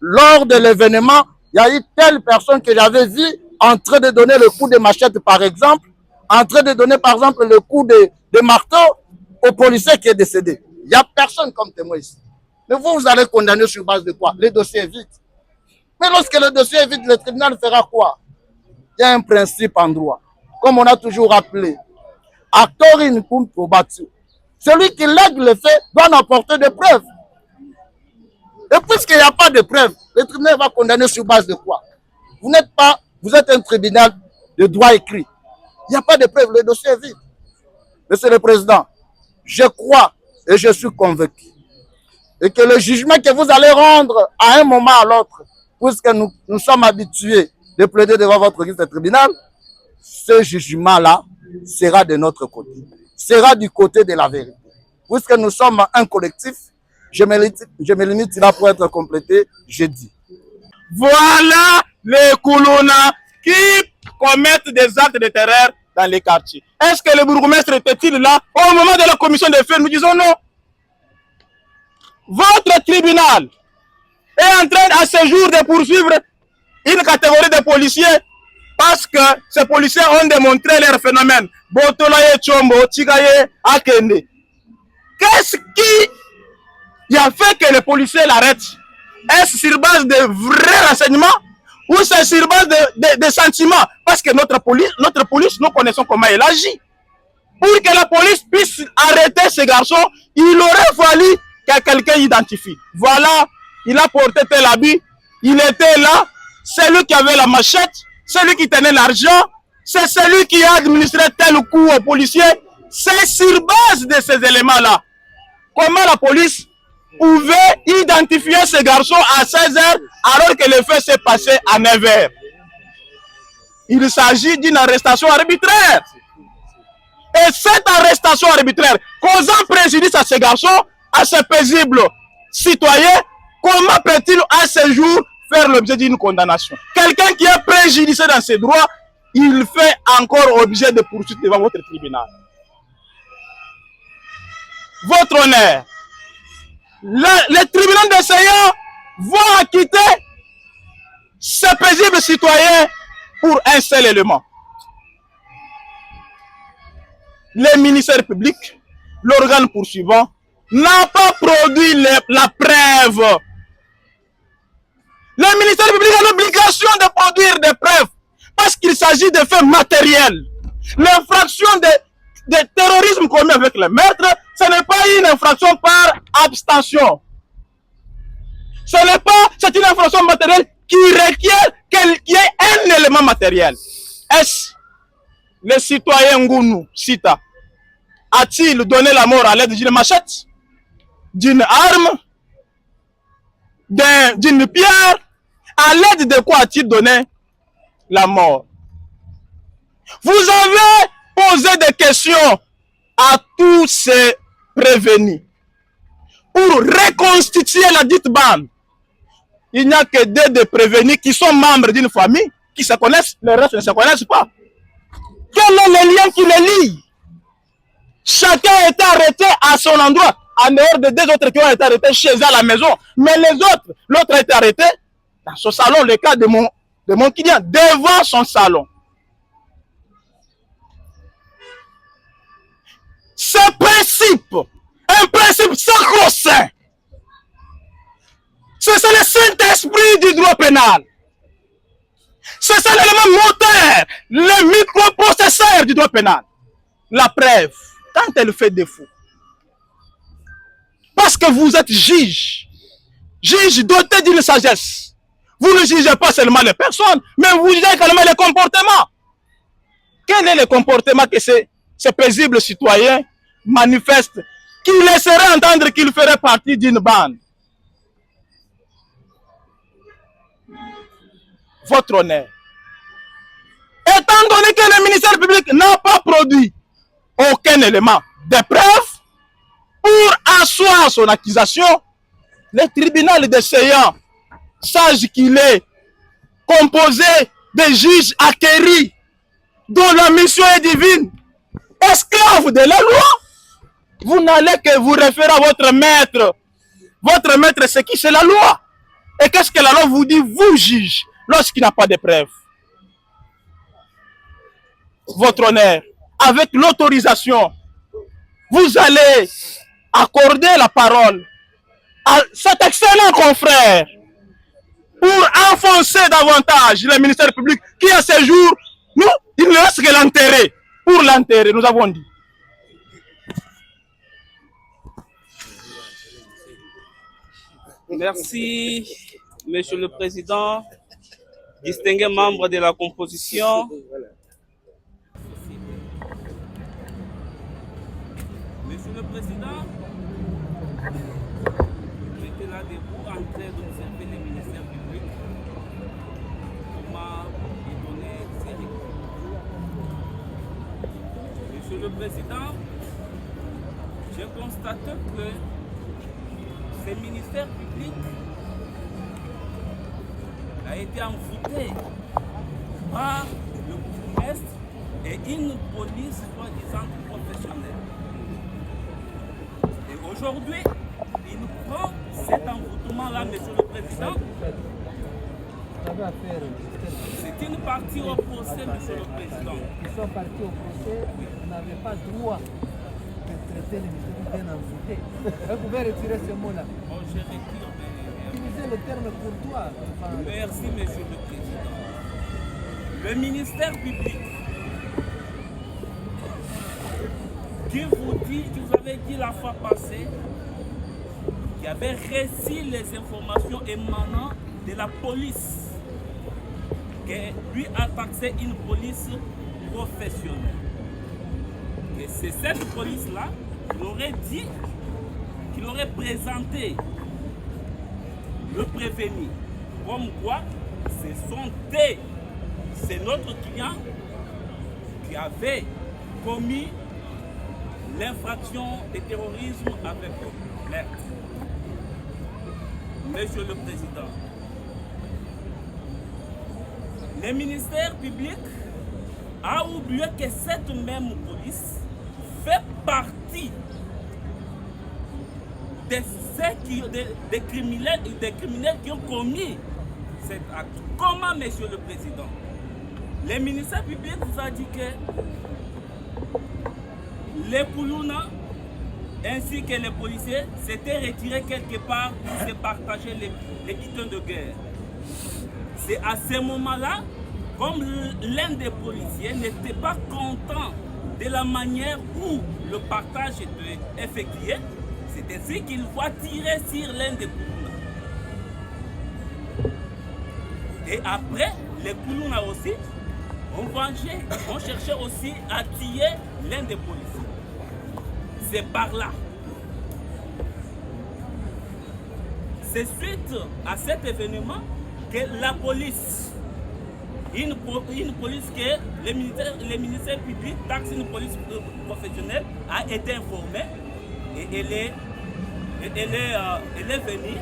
lors de l'événement, il y a eu telle personne que j'avais vue en train de donner le coup de machette, par exemple, en train de donner, par exemple, le coup de marteau au policier qui est décédé. Il n'y a personne comme témoin ici. Mais vous allez condamner sur base de quoi? Le dossier est vide. Mais lorsque le dossier est vide, le tribunal fera quoi? Il y a un principe en droit. Comme on a toujours rappelé, actorin cum probatio. Celui qui lègue le fait doit en apporter des preuves. Et puisqu'il n'y a pas de preuves, le tribunal va condamner sur base de quoi? Vous êtes un tribunal de droit écrit. Il n'y a pas de preuves, le dossier est vide. Monsieur le Président, je crois et je suis convaincu et que le jugement que vous allez rendre à un moment à l'autre, puisque nous sommes habitués de plaider devant votre registre tribunal, ce jugement-là sera de notre côté, sera du côté de la vérité. Puisque nous sommes un collectif, je me limite là pour être complété, je dis. Voilà les Koulouna qui commettent des actes de terreur dans les quartiers. Est-ce que le bourgmestre était-il là au moment de la commission des faits? Nous disons non. Votre tribunal est en train à ce jour de poursuivre une catégorie de policiers parce que ces policiers ont démontré leur phénomène. Botolaye Chombo, Tigaye Akende. Qu'est-ce qui a fait que les policiers l'arrêtent? Est-ce sur base de vrais renseignements ou c'est sur base de sentiments? Parce que notre police, nous connaissons comment elle agit. Pour que la police puisse arrêter ces garçons, il aurait fallu que quelqu'un identifie. Voilà, il a porté tel habit, il était là, c'est lui qui avait la machette, c'est lui qui tenait l'argent, c'est celui qui a administré tel coup aux policiers. C'est sur base de ces éléments-là. Comment la police pouvait identifier ces garçons à 16 h alors que le fait s'est passé à 9 h? Il s'agit d'une arrestation arbitraire. Et cette arrestation arbitraire, causant préjudice à ces garçons, à ces paisibles citoyens, comment peut-il à ce jour faire l'objet d'une condamnation? Quelqu'un qui est préjudicé dans ses droits, il fait encore objet de poursuite devant votre tribunal. Votre honneur, les tribunaux de Seigneur vont acquitter ces paisibles citoyens pour un seul élément. Le ministère public, l'organe poursuivant, n'a pas produit la preuve. Le ministère public a l'obligation de produire des preuves parce qu'il s'agit de faits matériels. L'infraction de terrorisme commis avec le meurtre, ce n'est pas une infraction par abstention. C'est une infraction matérielle qui requiert qu'il y ait un élément matériel. Est-ce le citoyen Ngounou Sita a-t-il donné la mort à l'aide d'une machette, d'une arme, d'une pierre? À l'aide de quoi a-t-il donné la mort? Vous avez posé des questions à tous ces prévenus pour reconstituer la dite bande. Il n'y a que deux prévenus qui sont membres d'une famille qui se connaissent, les restes ne se connaissent pas. Quel est le lien qui les lie? Chacun a été arrêté à son endroit, en dehors de deux autres qui ont été arrêtés chez eux à la maison. Mais les autres, l'autre a été arrêté dans son salon, le cas de mon client, devant son salon. Ce principe, un principe sacro-saint, c'est le Saint-Esprit du droit pénal. C'est l'élément moteur, le microprocesseur du droit pénal. La preuve, quand elle fait défaut. Parce que vous êtes juge doté d'une sagesse. Vous ne jugez pas seulement les personnes, mais vous jugez également les comportements. Quel est le comportement que ce paisible citoyen manifeste, qui laisserait entendre qu'il ferait partie d'une bande? Votre honneur. Étant donné que le ministère public n'a pas produit aucun élément de preuve pour asseoir son accusation, le tribunal des séants, sage qu'il est, composé de juges acquéris, dont la mission est divine, esclaves de la loi, vous n'allez que vous référer à votre maître. Votre maître, c'est qui? C'est la loi. Et qu'est-ce que la loi vous dit, vous juge, lorsqu'il n'y a pas de preuves? Votre honneur, avec l'autorisation, vous allez accorder la parole à cet excellent confrère pour enfoncer davantage le ministère public qui, à ce jour, nous, il ne reste que l'enterrer. Pour l'enterrer, nous avons dit. Merci, Monsieur le Président, distingués membres de la composition. Monsieur le Président, j'étais là debout en train d'observer les ministères publics. Comment ils donnaient ces réponses. Monsieur le Président, j'ai constaté que ces ministères publics a été envoûté par le bourgmestre et une police soi-disant professionnelle. Et aujourd'hui, il prend cet envoûtement-là, Monsieur le Président. C'est une partie au procès, Monsieur le Président. Ils sont partis au procès, vous n'avez pas droit de traiter les ministères bien envoûtés. Vous pouvez retirer ce mot-là. Oh, je retire, utilisez le terme courtois. Merci, Monsieur le Président. Le ministère public qui vous avait dit la fois passée, qui avait reçu les informations émanant de la police, que lui a taxé une police professionnelle. Et c'est cette police-là qui aurait dit, qu'il aurait présenté le prévenu, comme quoi c'est notre client qui avait commis l'infraction de terrorisme avec l'aide. Monsieur le Président, le ministère public a oublié que cette même police fait partie des criminels qui ont commis cet acte. Comment, Monsieur le Président? Le ministère public vous a dit que les Koulouna ainsi que les policiers s'étaient retirés quelque part pour se partager les butins de guerre. C'est à ce moment-là, comme l'un des policiers n'était pas content de la manière où le partage était effectué, c'est ainsi qu'il va tirer sur l'un des Koulouna. Et après, les Koulouna aussi ont cherché aussi à tuer l'un des policiers. C'est par là. C'est suite à cet événement que la police, une police que le ministère public taxe une police professionnelle, a été informée et elle est venue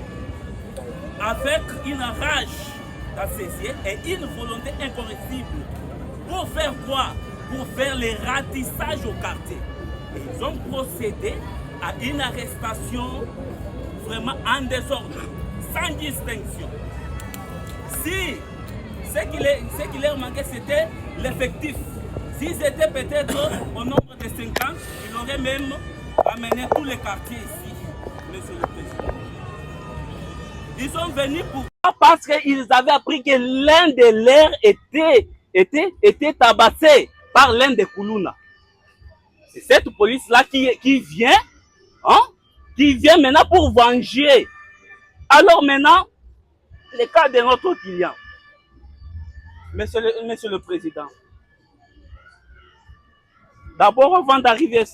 avec une rage d'associer et une volonté incorrectible. Pour faire quoi? Pour faire les ratissages au quartier. Ils ont procédé à une arrestation vraiment en désordre, sans distinction. Si ce qui leur manquait, c'était l'effectif. S'ils étaient peut-être au nombre de 50, ils auraient même amené tous les quartiers ici, monsieur le président. Ils sont venus pour... Parce qu'ils avaient appris que l'un de leurs était tabassé par l'un des Koulouna. C'est cette police-là qui vient maintenant pour venger. Alors maintenant, le cas de notre client. Monsieur le Président, d'abord, avant d'arriver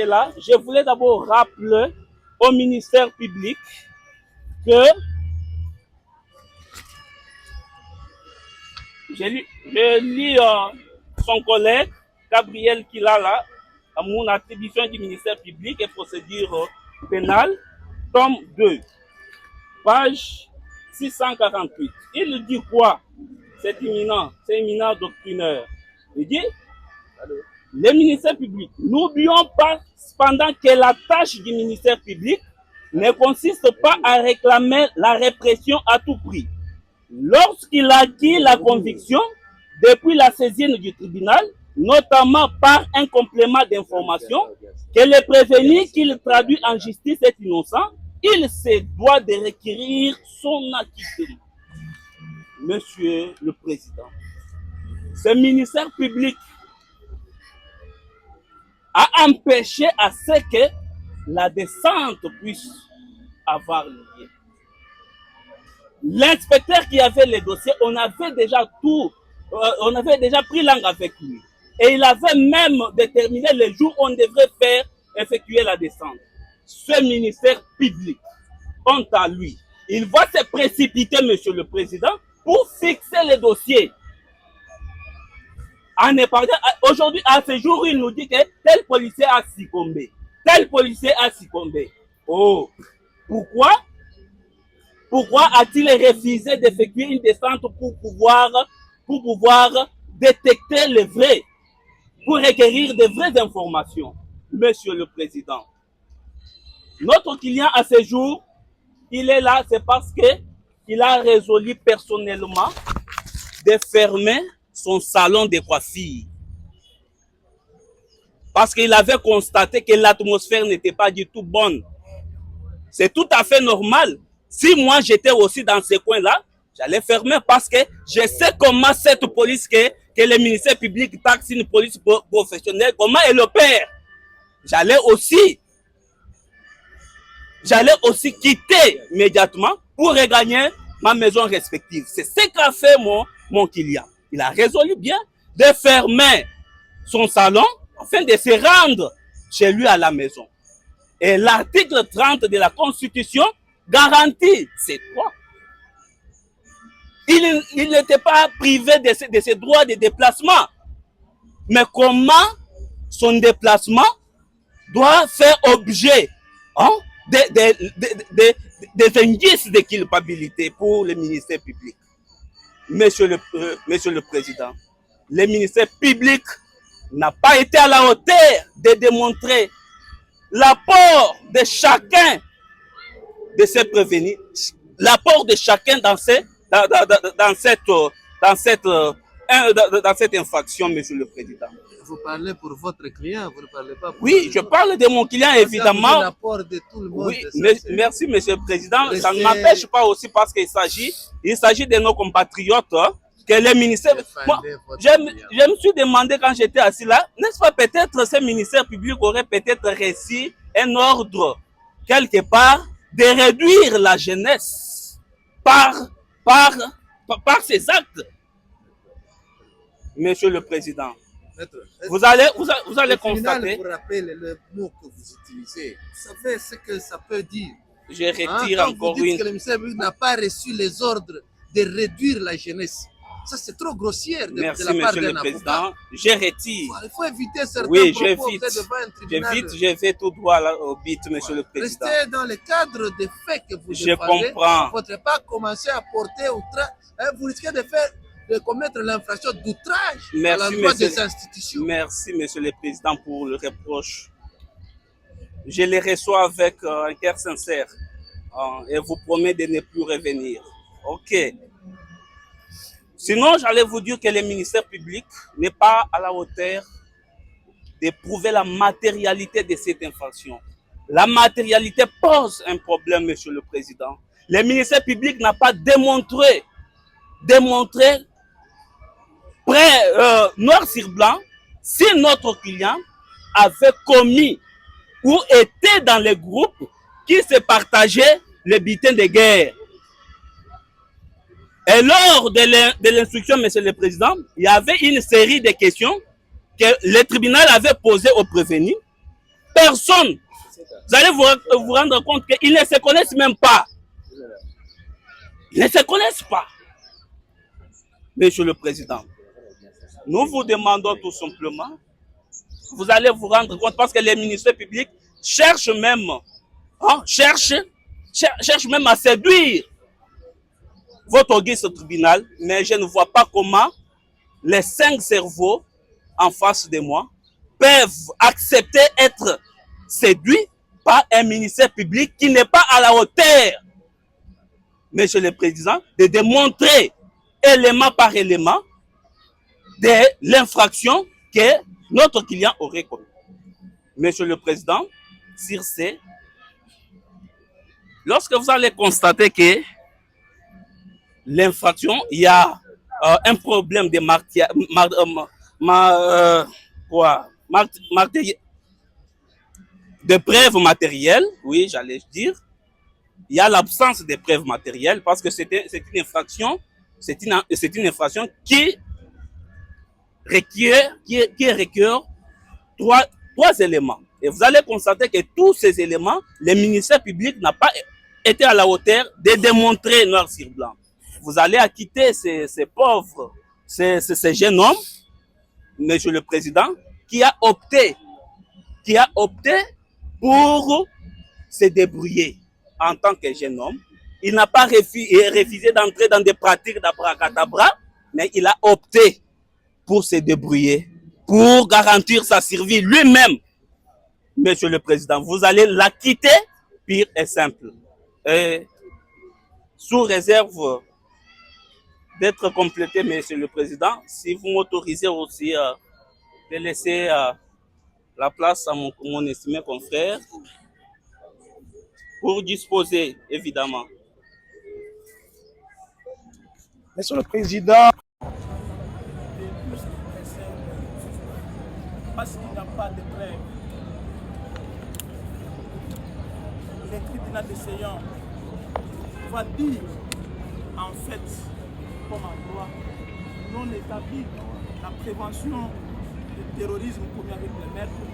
là, je voulais d'abord rappeler au ministère public que je lis son collègue Gabriel Kilala à mon attribution du ministère public et procédure pénale, tome 2, page 648. Il dit quoi? C'est éminent doctrinaire. Il dit, le ministère public, n'oublions pas cependant que la tâche du ministère public ne consiste pas à réclamer la répression à tout prix. Lorsqu'il acquit la conviction, depuis la saisine du tribunal, notamment par un complément d'information, que le prévenu qu'il traduit en justice est innocent, il se doit de requérir son acquittement. Monsieur le Président, ce ministère public a empêché à ce que la descente puisse avoir lieu. L'inspecteur qui avait le dossier, on avait déjà pris langue avec lui. Et il avait même déterminé le jour où on devrait effectuer la descente. Ce ministère public, quant à lui, il va se précipiter, monsieur le Président, pour fixer le dossier. Aujourd'hui, à ce jour, il nous dit que tel policier a succombé. Tel policier a succombé. Oh, pourquoi a-t-il refusé d'effectuer une descente pour pouvoir détecter les vrais, pour requérir de vraies informations? Monsieur le Président, notre client à ce jour, il est là, c'est parce qu'il a résolu personnellement de fermer son salon de coiffure. Parce qu'il avait constaté que l'atmosphère n'était pas du tout bonne. C'est tout à fait normal. Si moi j'étais aussi dans ce coin-là, j'allais fermer parce que je sais comment cette police que le ministère public taxe une police professionnelle, comment elle opère. J'allais aussi quitter immédiatement pour regagner ma maison respective. C'est ce qu'a fait mon client. Il a résolu bien de fermer son salon afin de se rendre chez lui à la maison. Et l'article 30 de la Constitution garantit ces droits. Il n'était pas privé de ses droits de déplacement. Mais comment son déplacement doit faire objet des indices de culpabilité pour le ministère public? Monsieur le Président, le ministère public n'a pas été à la hauteur de démontrer l'apport de chacun de ces prévenus, l'apport de chacun dans cette infraction, monsieur le Président. Vous parlez pour votre client, vous ne parlez pas pour... Oui, je parle de mon client, évidemment. L'apport de tout le monde. Oui, merci, monsieur le Président. Ça ne m'empêche pas aussi parce qu'il s'agit de nos compatriotes, que les ministères... Moi, je me suis demandé quand j'étais assis là, n'est-ce pas peut-être ce ministère public aurait peut-être reçu un ordre, quelque part, de réduire la jeunesse par ces actes. Monsieur le Président, vous allez constater... Pour rappeler le mot que vous utilisez, vous savez ce que ça peut dire? Je retire encore vous dites une... que le ministère n'a pas reçu les ordres de réduire la jeunesse. Ça, c'est trop grossière de la part Monsieur d'un le Président. avocat. Je retire. Il faut éviter certains Oui, propos devant un tribunal. je vais tout droit là, au but, monsieur le Président. Restez dans le cadre des faits que vous Je défendez. comprends. Vous ne faudrait pas commencer à porter outrage. Vous risquez de faire de commettre l'infraction d'outrage à l'endroit des institutions. Merci, Monsieur le Président, pour le reproche. Je les reçois avec un cœur sincère et vous promets de ne plus revenir. OK. Sinon, j'allais vous dire que le ministère public n'est pas à la hauteur de prouver la matérialité de cette infraction. La matérialité pose un problème, Monsieur le Président. Le ministère public n'a pas démontré noir sur blanc si notre client avait commis ou était dans les groupes qui se partageaient les bulletins de guerre. Et lors de l'instruction, Monsieur le Président, il y avait une série de questions que le tribunal avait posées aux prévenus. Personne, vous allez vous rendre compte qu'ils ne se connaissent même pas. Ils ne se connaissent pas. Monsieur le Président, nous vous demandons tout simplement, vous allez vous rendre compte parce que les ministères publics cherchent même, cherchent même à séduire votre auguste tribunal, mais je ne vois pas comment les 5 cerveaux en face de moi peuvent accepter être séduits par un ministère public qui n'est pas à la hauteur, Monsieur le Président, de démontrer élément par élément de l'infraction que notre client aurait commis. Monsieur le Président, sur ce, lorsque vous allez constater que l'infraction, il y a un problème de de preuves matérielles, oui, j'allais dire, il y a l'absence de preuves matérielles parce que c'est une infraction, c'est une infraction qui requiert trois éléments. Et vous allez constater que tous ces éléments, le ministère public n'a pas été à la hauteur de démontrer noir sur blanc. Vous allez acquitter ces pauvres, ces jeunes hommes, Monsieur le Président, qui a opté pour se débrouiller en tant que jeune homme. Il n'a pas refusé d'entrer dans des pratiques d'abracadabra, mais il a opté pour se débrouiller, pour garantir sa survie lui-même. Monsieur le Président, vous allez l'acquitter, pire et simple. Et sous réserve d'être complété, Monsieur le Président, si vous m'autorisez aussi de laisser la place à mon estimé confrère pour disposer, évidemment. Monsieur le Président, parce qu'il n'y a pas de preuve, le tribunal de Séance va dire, en fait, comme en droit, non établi, la prévention du terrorisme commis avec les maîtres,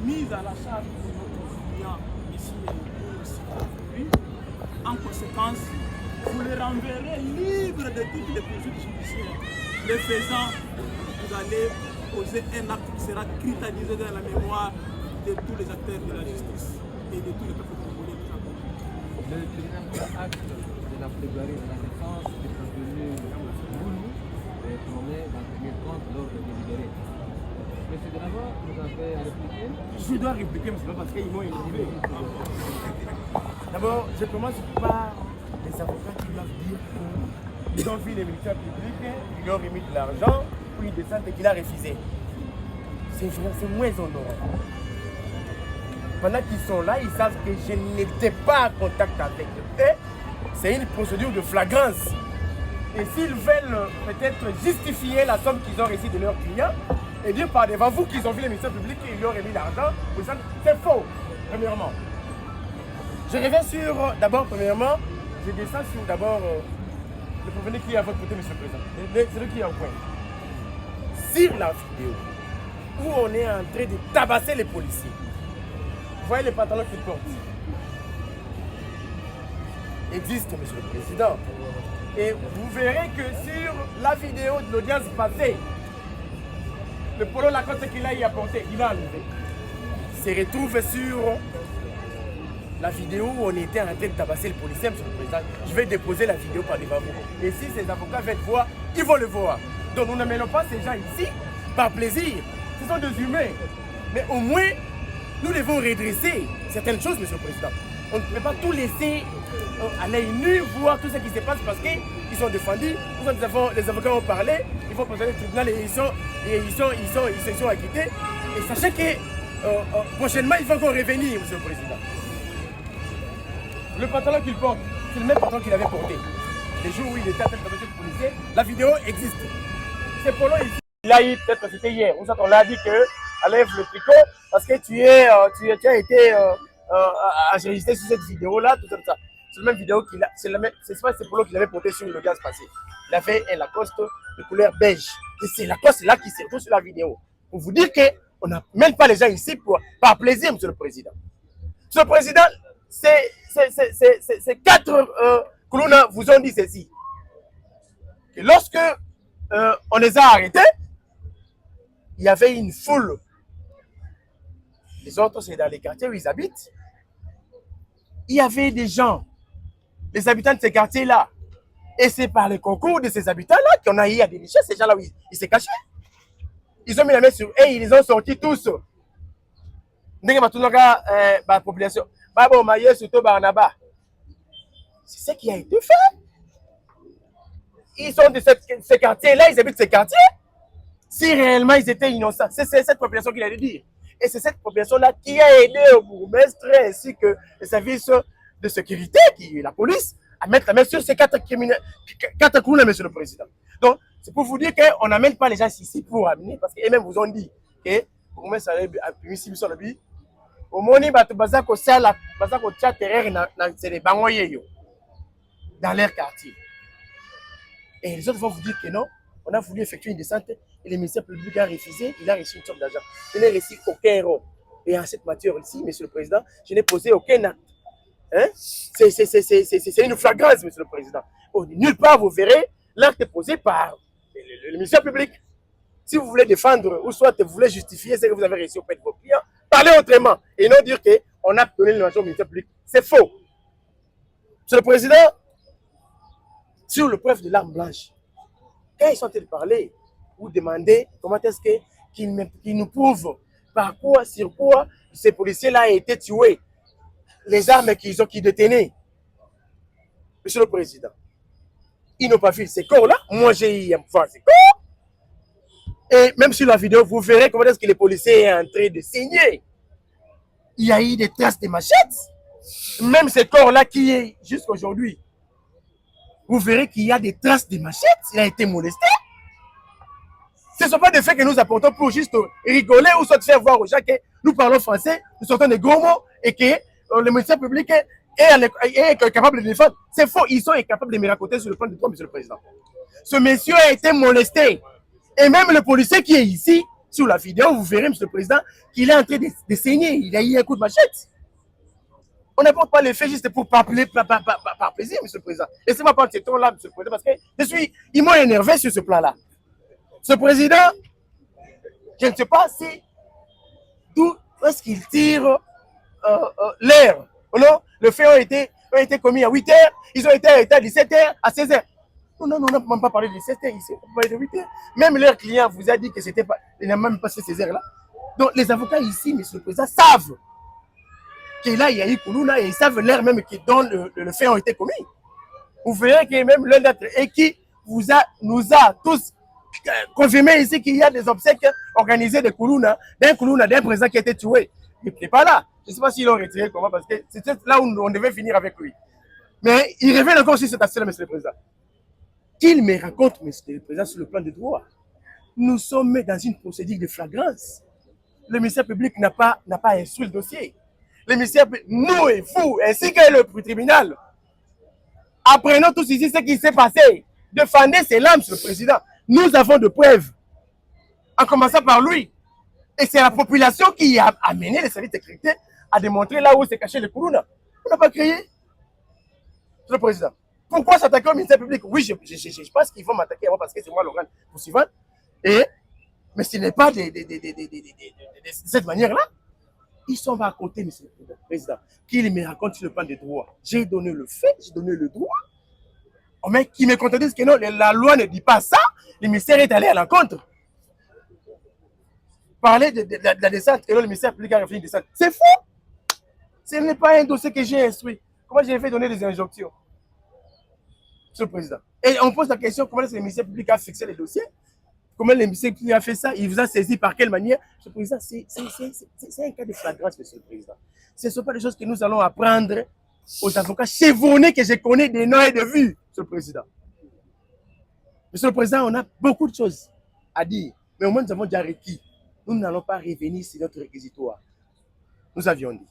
mise à la charge de notre client ici et nous. En conséquence, vous les renverrez libres de toutes les poursuites judiciaires. Le faisant, vous allez poser un acte qui sera cristallisé dans la mémoire de tous les acteurs de la justice et de tous les peuples congolais. Le tribunal prend acte de la plaidoirie de la défense du prévenu Boulou et promet d'en tenir compte lors de délibéré. Monsieur Delavo, vous avez à répliquer? Je dois répliquer, mais ce n'est pas parce qu'ils m'ont éliminé. D'abord, je commence par les avocats qui doivent dire qu'ils ont vu les militaires publics, ils lui ont remis de l'argent pour une descente et qu'il a refusé. C'est moins honorant. Pendant qu'ils sont là, ils savent que je n'étais pas en contact avec eux. C'est une procédure de flagrance. Et s'ils veulent peut-être justifier la somme qu'ils ont reçue de leurs clients, et dire par devant vous qu'ils ont vu les ministères publics et ils lui ont remis l'argent, c'est faux, premièrement. Je reviens sur, d'abord, premièrement, je descends sur d'abord le prévenu qui est à votre côté, Monsieur le Président. C'est lui qui est en coin. Sur la vidéo, où on est en train de tabasser les policiers, vous voyez les pantalons qu'ils portent. Existe, Monsieur le Président. Et vous verrez que sur la vidéo de l'audience passée, le polo Lacoste qu'il a y apporté, il a enlevé, se retrouve sur la vidéo où on était en train de tabasser le policier, monsieur le président. Je vais déposer la vidéo par devant vous. Et si ces avocats veulent voir, ils vont le voir. Donc nous n'amenons pas ces gens ici par plaisir. Ce sont des humains. Mais au moins, nous devons redresser certaines choses, monsieur le président. On ne peut pas tout laisser à l'œil nu voir tout ce qui se passe parce qu'ils sont défendus. Les avocats ont parlé, ils vont présenter le tribunal et ils se sont acquittés. Et sachez que prochainement, ils vont encore revenir, monsieur le président. Le pantalon qu'il porte, c'est le même pantalon qu'il avait porté. Les jours où il était à tête de policier, la vidéo existe. C'est polo ici. Il a eu, peut-être c'était hier, où on l'a dit que enlève le tricot parce que tu as été enregistré sur cette vidéo-là, tout ça. C'est la même vidéo qu'il a, c'est pas ce polo qu'il avait porté sur le gaz passé. Il avait un Lacoste de couleur beige. Et c'est Lacoste là qui se retrouve sur la vidéo. Pour vous dire qu'on n'amène pas les gens ici par plaisir, monsieur le président. Monsieur le président, ces 4 Koulouna vous ont dit ceci. Que lorsque on les a arrêtés, il y avait une foule. Les autres, c'est dans les quartiers où ils habitent. Il y avait des gens, les habitants de ces quartiers-là. Et c'est par le concours de ces habitants-là qu'on a eu à dénicher ces gens-là où ils se cachaient. Ils ont mis la main sur eux et ils ont sorti tous. La population. C'est ce qui a été fait. Ils sont de ces quartiers-là, ils habitent ces quartiers. Si réellement ils étaient innocents, c'est cette population qu'il a dit dire. Et c'est cette population-là qui a aidé au bourgmestre ainsi que les services de sécurité, qui est la police, à mettre la main sur ces 4 criminels, 4 criminels, monsieur le président. Donc, c'est pour vous dire qu'on n'amène pas les gens ici pour amener, parce qu'eux-mêmes vous ont dit que le bourgmestre a pu ici sur le but. Au moment où Bazako Sala, Bazako Tchaterer, c'est les bangoyés dans leur quartier. Et les autres vont vous dire que non, on a voulu effectuer une descente et le ministère public a refusé, il a reçu une somme d'argent. Je n'ai reçu aucun euro. Et en cette matière ici, monsieur le président, je n'ai posé aucun acte. Hein? C'est une flagrance, monsieur le président. Nulle part vous verrez l'acte posé par le ministère public. Si vous voulez défendre ou soit vous voulez justifier ce que vous avez reçu auprès de vos clients, parlez autrement et non dire qu'on a donné l'information au ministère public. C'est faux. Monsieur le président, sur le preuve de l'arme blanche, quand ils sont en train de parler ou demander comment est-ce qu'ils nous prouvent par quoi, sur quoi ces policiers-là ont été tués, les armes qu'ils détenaient. Monsieur le président, ils n'ont pas vu ces corps-là. Moi, j'ai eu à voir ces corps. Et même sur la vidéo, vous verrez comment est-ce que les policiers sont en train de saigner. Il y a eu des traces de machettes. Même ces corps-là qui est jusqu'à aujourd'hui. Vous verrez qu'il y a des traces de machettes. Il a été molesté. Ce ne sont pas des faits que nous apportons pour juste rigoler ou soit faire voir aux gens que nous parlons français, nous sortons des gros mots et que le ministère public est capable de défendre. C'est faux. Ils sont incapables de me raconter sur le plan de droit, monsieur le président. Ce monsieur a été molesté. Et même le policier qui est ici, sur la vidéo, vous verrez, monsieur le président, qu'il est en train de saigner. Il a eu un coup de machette. On n'apporte pas les faits juste pour par plaisir, monsieur le président. Laissez-moi prendre ce ton-là, monsieur le président, parce que ils m'ont énervé sur ce plan-là. Ce président, je ne sais pas si d'où est-ce qu'il tire l'air. Non, les faits ont été commis à 8h, ils ont été arrêtés à 17h, à 16h. Non, on n'a même pas parlé de 17h ici, on a parlé de 8h. Même leur client vous a dit que c'était pas, il n'a même pas ces heures-là. Donc les avocats ici, monsieur le président, savent que là, il y a eu Koulouna et ils savent l'heure même dont le fait ont été commis. Vous verrez que même l'un d'entre eux qui nous a tous confirmé ici qu'il y a des obsèques organisées de Koulouna, d'un président qui a été tué. Il n'est pas là. Je ne sais pas s'ils l'ont retiré comment, parce que c'était là où on devait finir avec lui. Mais il revient encore sur cet aspect-là, monsieur le président. Qu'il me raconte, monsieur le président, sur le plan de droit. Nous sommes dans une procédure de flagrance. Le ministère public n'a pas instruit le dossier. Le ministère public, nous et vous, ainsi que le tribunal, apprenons tous ici ce qui s'est passé. Défendez ces lames, monsieur le président. Nous avons de preuves. En commençant par lui. Et c'est la population qui a amené les services de sécurité à démontrer là où s'est caché le Koulouna. On n'a pas crié. Monsieur le président. Pourquoi s'attaquer au ministère public? Oui, je pense qu'ils vont m'attaquer à moi parce que c'est moi l'organe poursuivant. Mais ce n'est pas de cette manière-là. Ils sont à côté, monsieur le président, qu'il me raconte sur le plan des droits. J'ai donné le fait, j'ai donné le droit. Mais qui me contredisent que non, la loi ne dit pas ça, le ministère est allé à l'encontre. Parler de la descente, et là, le ministère public a réfléchi descente. C'est faux. Ce n'est pas un dossier que j'ai instruit. Comment j'ai fait donner des injonctions? Monsieur le président. Et on pose la question, comment le ministère public a fixé les dossiers? Comment le ministère public a fait ça? Il vous a saisi par quelle manière? Monsieur le président, c'est un cas de flagrance, monsieur le président. Ce ne sont pas des choses que nous allons apprendre aux avocats chevronnés que je connais des noms et de vues, monsieur le président. Monsieur le président, on a beaucoup de choses à dire. Mais au moins, nous avons déjà requis. Nous n'allons pas revenir sur notre réquisitoire. Nous avions dit.